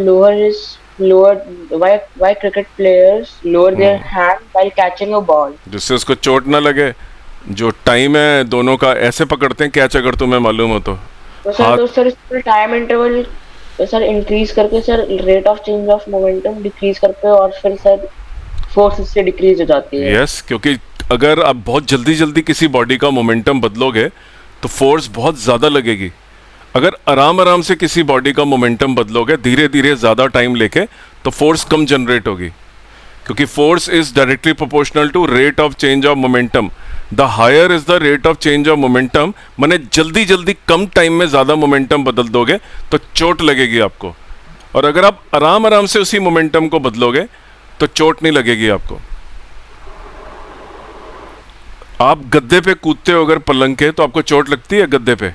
S2: why cricket players lower their hand while catching a ball?
S1: जिससे उसको चोट ना लगे। जो टाइम है दोनों का ऐसे पकड़ते हैं कैच, अगर तुम्हें मालूम हो तो।
S2: तो सर इसमें टाइम इंटरवल सर इंक्रीज करके sir rate of change of momentum decrease करके और फिर सर फोर्स इससे डिक्रीज हो जाती है।
S1: यस, क्योंकि अगर आप बहुत जल्दी जल्दी किसी बॉडी का मोमेंटम बदलोगे तो फोर्स बहुत ज़्यादा लगेगी। अगर आराम आराम से किसी बॉडी का मोमेंटम बदलोगे, धीरे धीरे ज़्यादा टाइम लेके, तो फोर्स कम जनरेट होगी, क्योंकि force is directly proportional to rate of change of momentum. The higher is the rate of change of momentum, माने जल्दी जल्दी कम टाइम में ज़्यादा मोमेंटम बदल दोगे तो चोट लगेगी आपको, और अगर आप आराम आराम से उसी मोमेंटम को बदलोगे तो चोट नहीं लगेगी आपको। आप गद्दे पे कूदते हो अगर पलंग के, तो आपको चोट लगती है गद्दे पे?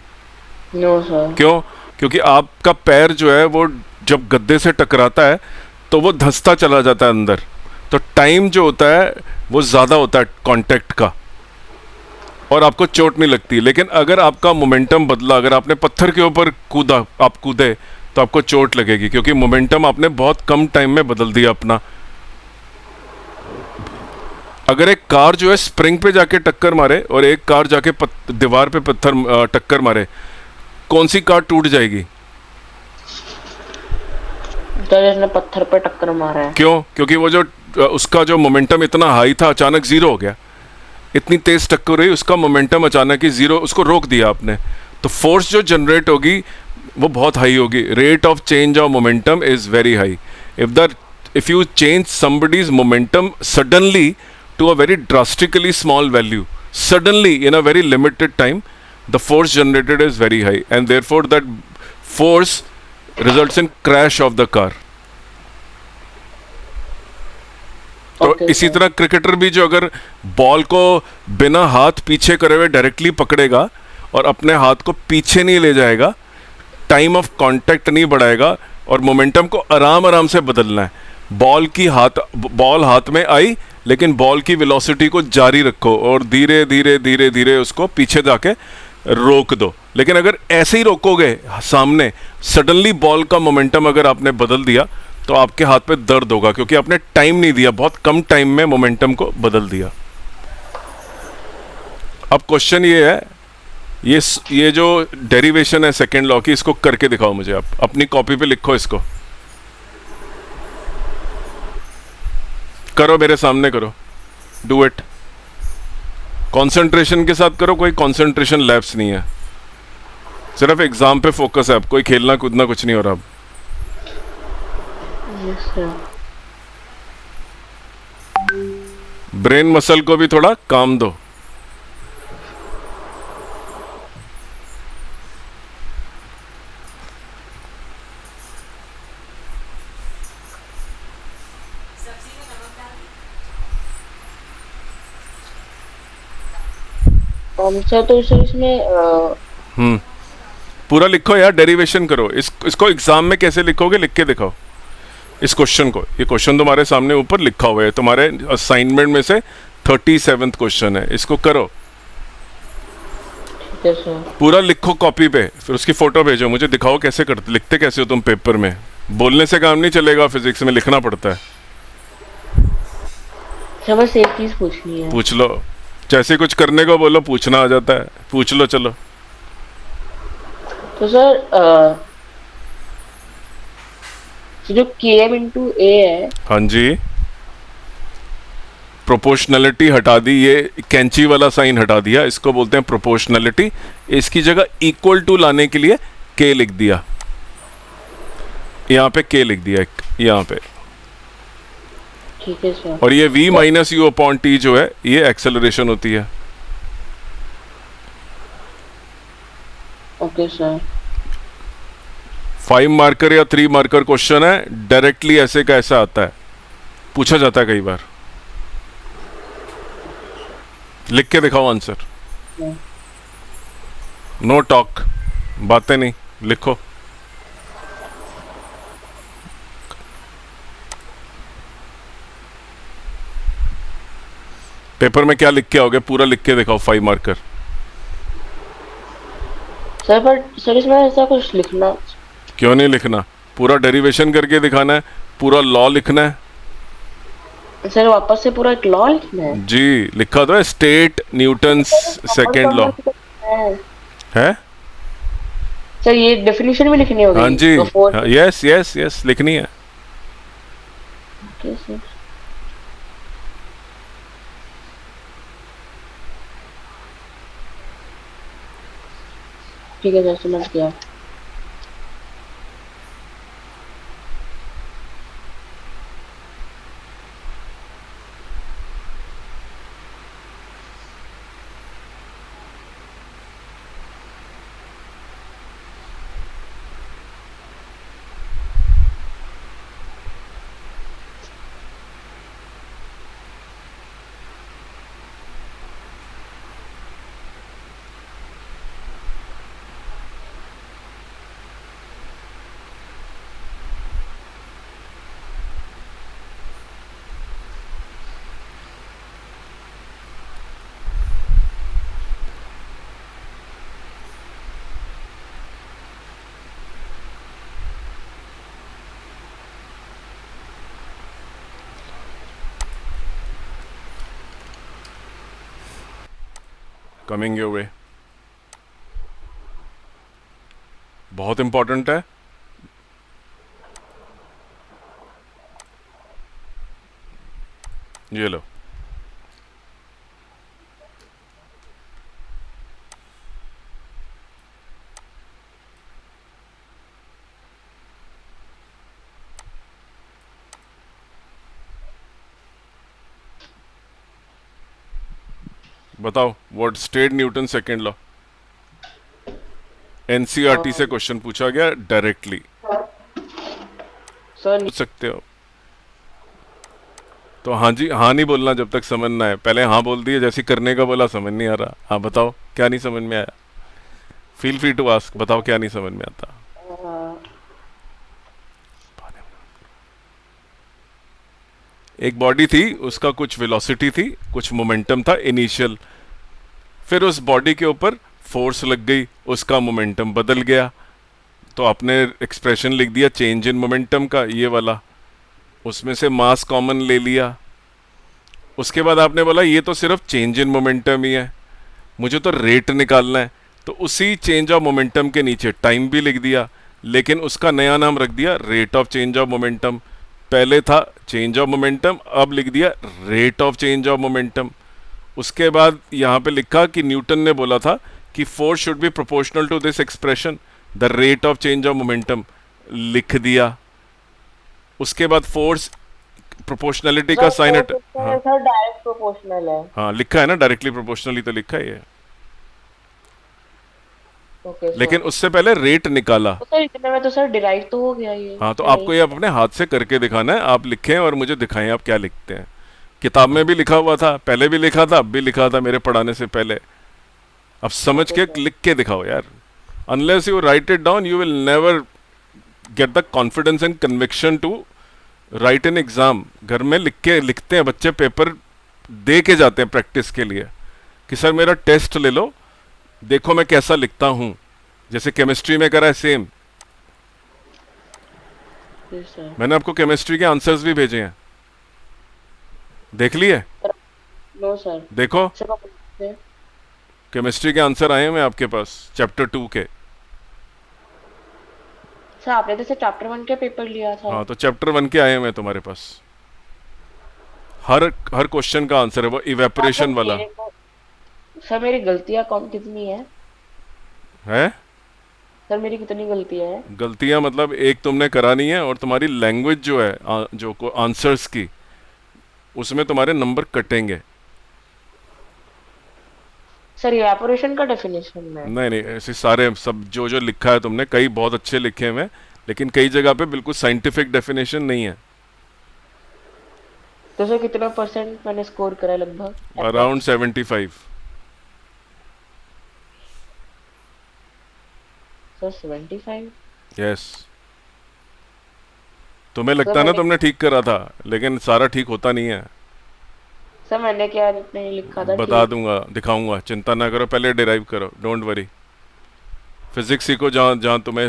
S2: No sir.
S1: क्यों? क्योंकि आपका पैर जो है वो जब गद्दे से टकराता है तो वो धंसता चला जाता है अंदर, तो टाइम जो होता है वो ज़्यादा होता है कांटेक्ट का, और आपको चोट नहीं लगती। लेकिन अगर आपका मोमेंटम बदला, अगर आपने पत्थर के ऊपर कूदा, आप कूदे, तो आपको चोट लगेगी, क्योंकि मोमेंटम आपने बहुत कम टाइम में बदल दिया अपना। अगर एक कार जो है स्प्रिंग पे जाके टक्कर मारे और एक कार जाके दीवार पे पत्थर टक्कर मारे, कौन सी कार टूट जाएगी?
S2: तो जिसने पत्थर पे टक्कर मारा है।
S1: क्यों? क्योंकि वो जो उसका जो मोमेंटम इतना हाई था, अचानक जीरो हो गया। इतनी तेज टक्कर हुई, उसका मोमेंटम अचानक ही जीरो, उसको रोक दिया आपने, तो फोर्स जो जनरेट होगी वो बहुत हाई होगी। Rate of change of momentum is very high. If you change somebody's momentum suddenly to a very drastically small value, suddenly in a very limited time, the force generated is very high, and therefore that force results in crash of the car. तो इसी तरह cricketer भी जो अगर ball को बिना हाथ पीछे करे हुए डायरेक्टली पकड़ेगा और अपने हाथ को पीछे नहीं ले जाएगा, टाइम ऑफ कांटेक्ट नहीं बढ़ाएगा और मोमेंटम को आराम आराम से बदलना है। बॉल हाथ में आई, लेकिन बॉल की वेलोसिटी को जारी रखो और धीरे धीरे धीरे धीरे उसको पीछे जाके रोक दो। लेकिन अगर ऐसे ही रोकोगे सामने, सडनली बॉल का मोमेंटम अगर आपने बदल दिया तो आपके हाथ पे दर्द होगा, क्योंकि आपने टाइम नहीं दिया, बहुत कम टाइम में मोमेंटम को बदल दिया। अब क्वेश्चन ये है, ये जो डेरिवेशन है सेकेंड लॉ की, इसको करके दिखाओ मुझे। आप अपनी कॉपी पे लिखो, इसको करो, मेरे सामने करो, डू इट। कंसंट्रेशन के साथ करो, कोई कंसंट्रेशन लैप्स नहीं है, सिर्फ एग्जाम पे फोकस है। अब कोई खेलना कूदना कुछ नहीं हो रहा। ब्रेन मसल को भी थोड़ा काम दो।
S2: सर तो इसमें
S1: पूरा लिखो यार, डेरिवेशन करो। इसको एग्जाम में कैसे लिखोगे, लिख के दिखाओ इस क्वेश्चन को। ये क्वेश्चन तुम्हारे सामने ऊपर लिखा हुआ है, तुम्हारे असाइनमेंट में से 37वां क्वेश्चन है, इसको करो।
S2: Yes sir.
S1: पूरा लिखो कॉपी पे, फिर उसकी फोटो भेजो मुझे, दिखाओ कैसे करते, लिखते कैसे हो तुम पेपर में। बोलने से काम नहीं चलेगा, फिजिक्स में लिखना पड़ता है।
S2: सर बस एक चीज पूछनी है।
S1: पूछ लो, जैसे कुछ करने को बोलो पूछना आ जाता है, पूछ लो चलो।
S2: तो सर जो km इंटू ए है।
S1: हाँ जी, प्रोपोर्शनलिटी हटा दी, ये कैंची वाला साइन हटा दिया, इसको बोलते हैं प्रोपोर्शनलिटी। इसकी जगह इक्वल टू लाने के लिए के लिख दिया, यहाँ पे के लिख दिया यहाँ पे।
S2: ठीक है सर।
S1: और ये v minus u upon T जो है ये एक्सेलरेशन होती है।
S2: Okay sir.
S1: 5 मार्कर या 3 मार्कर क्वेश्चन है, डायरेक्टली ऐसे का ऐसा आता है, पूछा जाता है कई बार। लिख के दिखाओ आंसर, नो टॉक, बातें नहीं, लिखो। पेपर में क्या लिख के आओगे, पूरा लिख के दिखाओ 5 मार्कर।
S2: सर बट सर इसमें ऐसा कुछ लिखना।
S1: क्यों नहीं लिखना, पूरा डेरिवेशन करके दिखाना है, पूरा लॉ लिखना है।
S2: सर वापस से पूरा एक लॉ लिखना है।
S1: जी लिखा तो है, स्टेट न्यूटन सेकेंड लॉ है।
S2: सर ये डेफिनेशन भी लिखनी होगी।
S1: हाँ जी,
S2: तो
S1: यस यस यस लिखनी है।
S2: Okay sir. ठीक है सर, समझ गया।
S1: कमिंग योर वे, बहुत इंपॉर्टेंट है। ये लो, बताओ what state Newton second law. NCERT से क्वेश्चन पूछा गया डायरेक्टली,
S2: सर
S1: पूछ सकते हो। तो हाँ जी हाँ नहीं बोलना जब तक समझ ना आए, पहले हाँ बोल दिए, जैसे करने का बोला समझ नहीं आ रहा। हाँ बताओ क्या नहीं समझ में आया, फील फ्री टू आस्क, बताओ क्या नहीं समझ में आता। एक बॉडी थी, उसका कुछ वेलोसिटी थी, कुछ मोमेंटम था इनिशियल, फिर उस बॉडी के ऊपर फोर्स लग गई, उसका मोमेंटम बदल गया, तो आपने एक्सप्रेशन लिख दिया चेंज इन मोमेंटम का, ये वाला। उसमें से मास कॉमन ले लिया, उसके बाद आपने बोला ये तो सिर्फ चेंज इन मोमेंटम ही है, मुझे तो रेट निकालना है, तो उसी चेंज ऑफ मोमेंटम के नीचे टाइम भी लिख दिया, लेकिन उसका नया नाम रख दिया rate of change of momentum. पहले था चेंज ऑफ मोमेंटम, अब लिख दिया rate of change of momentum. उसके बाद यहाँ पे लिखा कि न्यूटन ने बोला था कि force should be proportional to this expression the rate of change of momentum, लिख दिया। उसके बाद फोर्स प्रोपोर्शनलिटी का साइन हट, हाँ
S2: सर डायरेक्ट प्रोपोर्शनल है।
S1: हाँ लिखा है ना, डायरेक्टली प्रोपोर्शनली तो लिखा ही है,
S2: ओके सर।
S1: लेकिन उससे पहले रेट निकाला।
S2: तो सर इतने में तो सर डिराइव तो हो गया ये।
S1: हाँ तो आपको ये अपने हाथ से करके दिखाना है, आप लिखें और मुझे दिखाएं आप क्या लिखते हैं। किताब में भी लिखा हुआ था, पहले भी लिखा था, अब भी लिखा था मेरे पढ़ाने से पहले। अब समझ के लिख के दिखाओ यार, unless you write it down you will never get the confidence and conviction to write in exam. घर में लिखते हैं बच्चे, पेपर दे के जाते हैं प्रैक्टिस के लिए कि सर मेरा टेस्ट ले लो, देखो मैं कैसा लिखता हूं, जैसे केमिस्ट्री में करा है सेम।
S2: जी सर।
S1: मैंने आपको केमिस्ट्री के आंसर्स भी भेजे हैं, देख लिए?
S2: No sir.
S1: देखो,
S2: सर आप बोलते हैं।
S1: केमिस्ट्री के आंसर आए हैं मैं आपके पास, चैप्टर 2 के।
S2: सर आपने तो सर चैप्टर 1 का पेपर लिया था।
S1: हाँ, तो चैप्टर 1 के आए हैं मैं तुम्हारे पास। हर हर क्वेश्चन का आंसर है, वो
S2: हाँ सर
S1: इवेपोरेशन वाला
S2: मेरे को, सर मेरी गलतियां कौन कितनी है?
S1: है।
S2: सर मेरी कितनी गलतियां है?
S1: गलतियां मतलब एक तुमने करा नहीं है, और तुम्हारी लैंग्वेज जो है जो को आंसर्स की, उसमें तुम्हारे नंबर कटेंगे।
S2: सर इवेपोरेशन का डेफिनेशन में।
S1: नहीं नहीं, ऐसे सारे सब जो जो लिखा है तुमने, कई बहुत अच्छे लिखे हुए हैं, लेकिन कई जगह पे बिल्कुल साइंटिफिक डेफिनेशन नहीं है।
S2: तो सर कितना परसेंट मैंने स्कोर करा है लगभग
S1: अराउंड
S2: अप्रोक्स?
S1: 75।
S2: सर 75।
S1: यस। तुम्हें
S2: सर
S1: लगता है ना
S2: मैंने,
S1: तुमने ठीक करा था, लेकिन सारा ठीक होता नहीं है।
S2: सर मैंने क्या नहीं लिखा था
S1: बता
S2: ठीक?
S1: दूंगा, दिखाऊंगा, चिंता ना करो, पहले डिराइव करो, डोंट वरी। फिजिक्स सीखो जहाँ जहाँ तुम्हें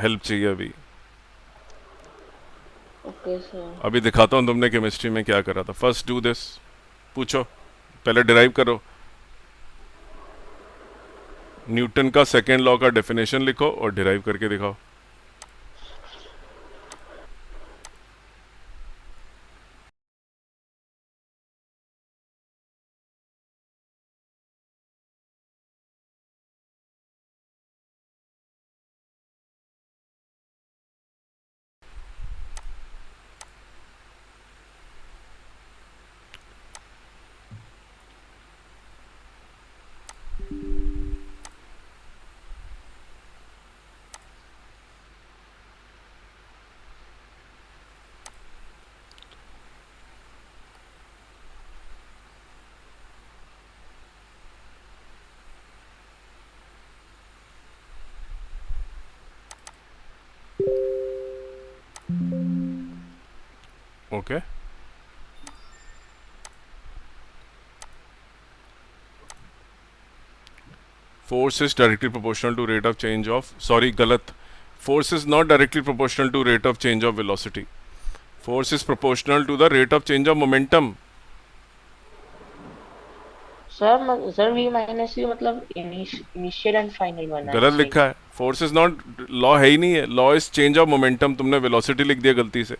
S1: हेल्प चाहिए अभी।
S2: Okay sir.
S1: अभी दिखाता हूँ तुमने केमिस्ट्री में क्या करा था। फर्स्ट डू दिस, पूछो, पहले डिराइव करो। न्यूटन का सेकेंड लॉ का डेफिनेशन लिखो और डिराइव करके दिखाओ। Okay. Force is directly proportional to rate of change of, sorry गलत, force is not directly proportional to rate of change of velocity, force is proportional to the rate of change of momentum.
S2: Sir v minus u मतलब initial and final बना है
S1: गलत
S2: सही।
S1: लिखा है, force is not, law है ही नहीं है, law is change of momentum, तुमने वेलोसिटी लिख दिया गलती से।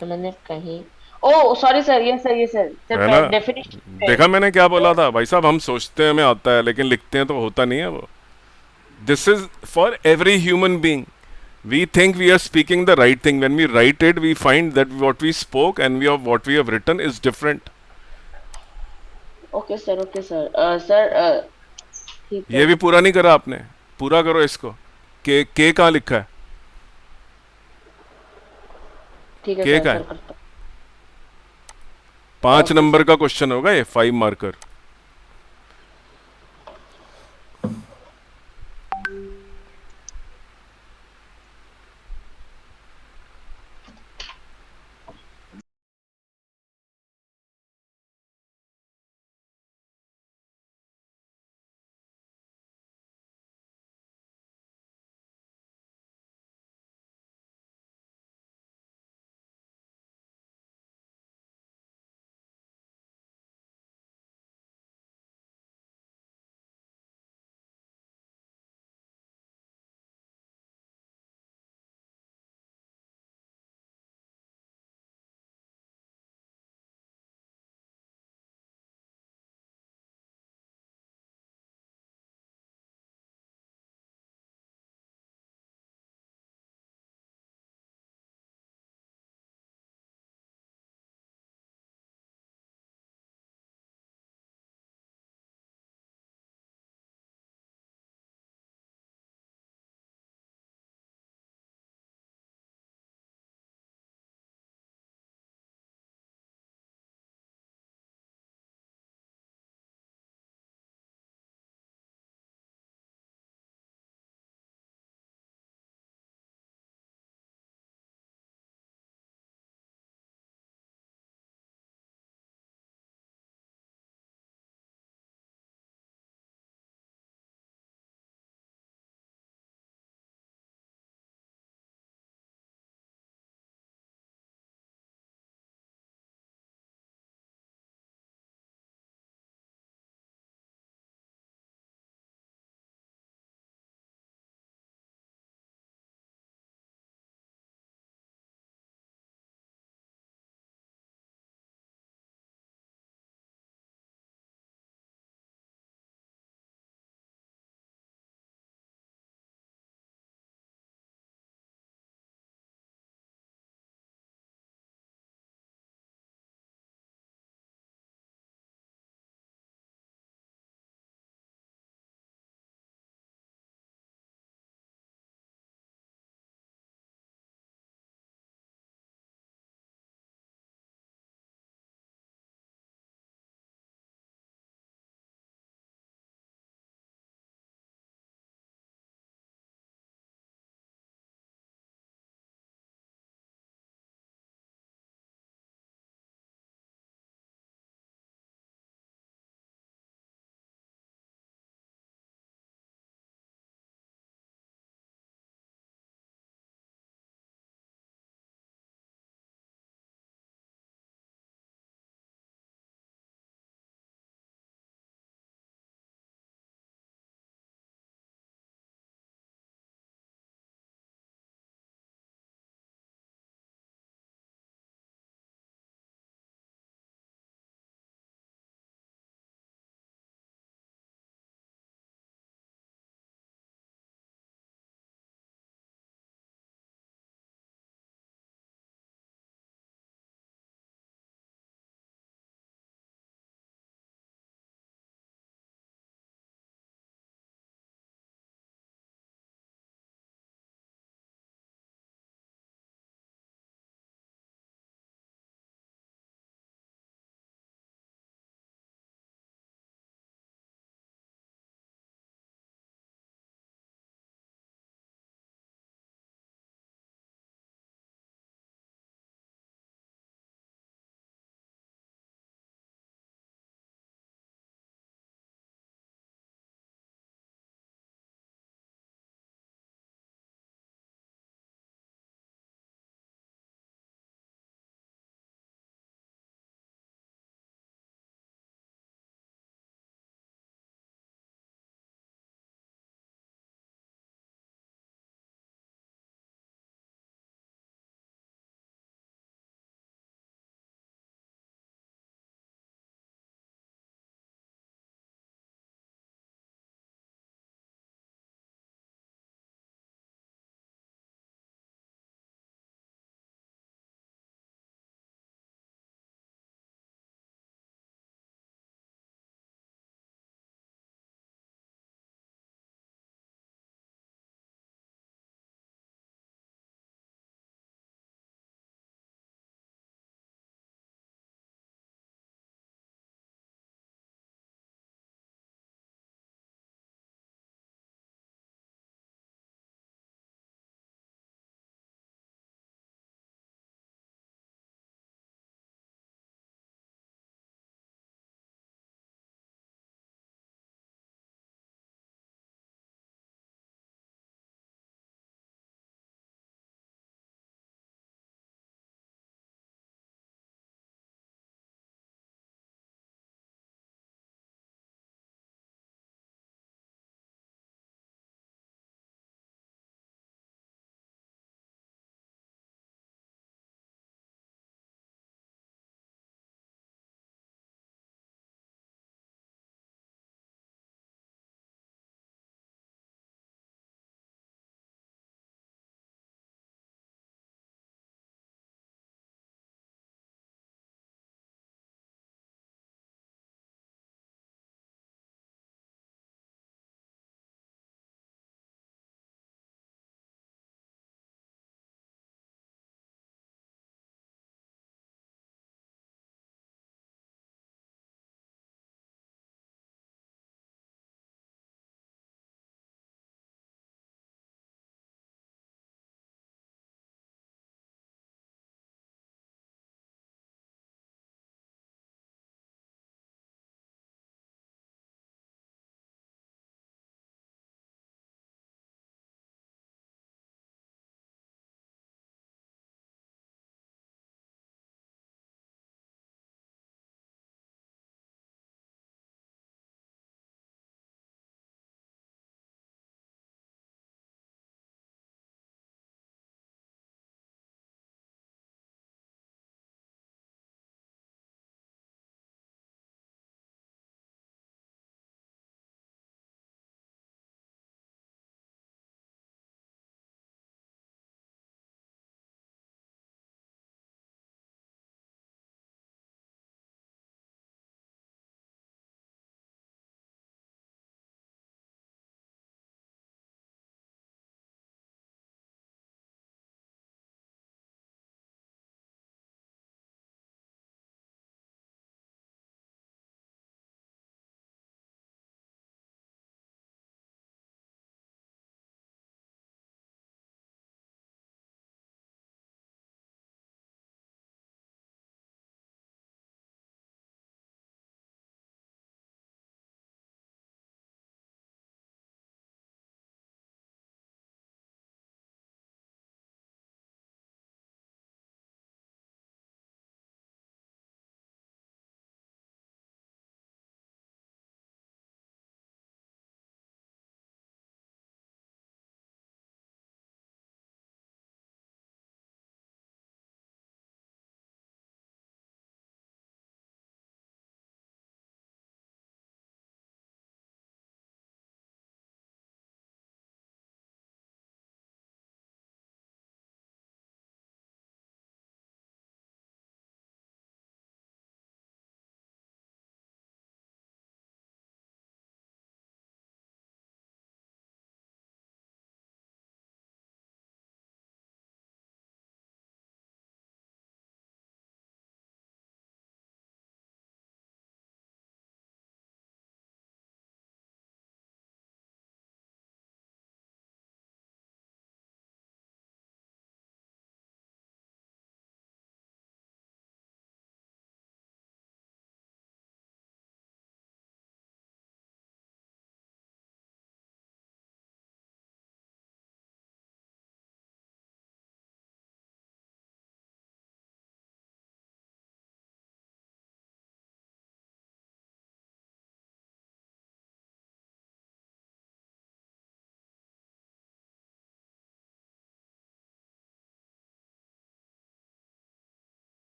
S2: तो मैंने कहीं, ओ सॉरी सर, ये सर, ये सर
S1: है ना?
S2: सर डेफिनेशन पे।
S1: देखा मैंने क्या बोला था भाई साहब, हम सोचते हैं हमें आता है, लेकिन लिखते हैं तो होता नहीं है वो। This is for every human being. We think we are speaking the right thing. When we write it, we find that what we spoke and what we have written is different.
S2: Okay sir, okay sir. Sir ठीक
S1: ये
S2: है।
S1: भी पूरा नहीं करा आपने, पूरा करो इसको। के कहाँ लिखा है?
S2: ठीक है
S1: के
S2: सर,
S1: का
S2: सर
S1: है?
S2: करता
S1: 5
S2: हूँ। Okay
S1: number
S2: sir.
S1: का क्वेश्चन होगा ये, 5 मार्कर।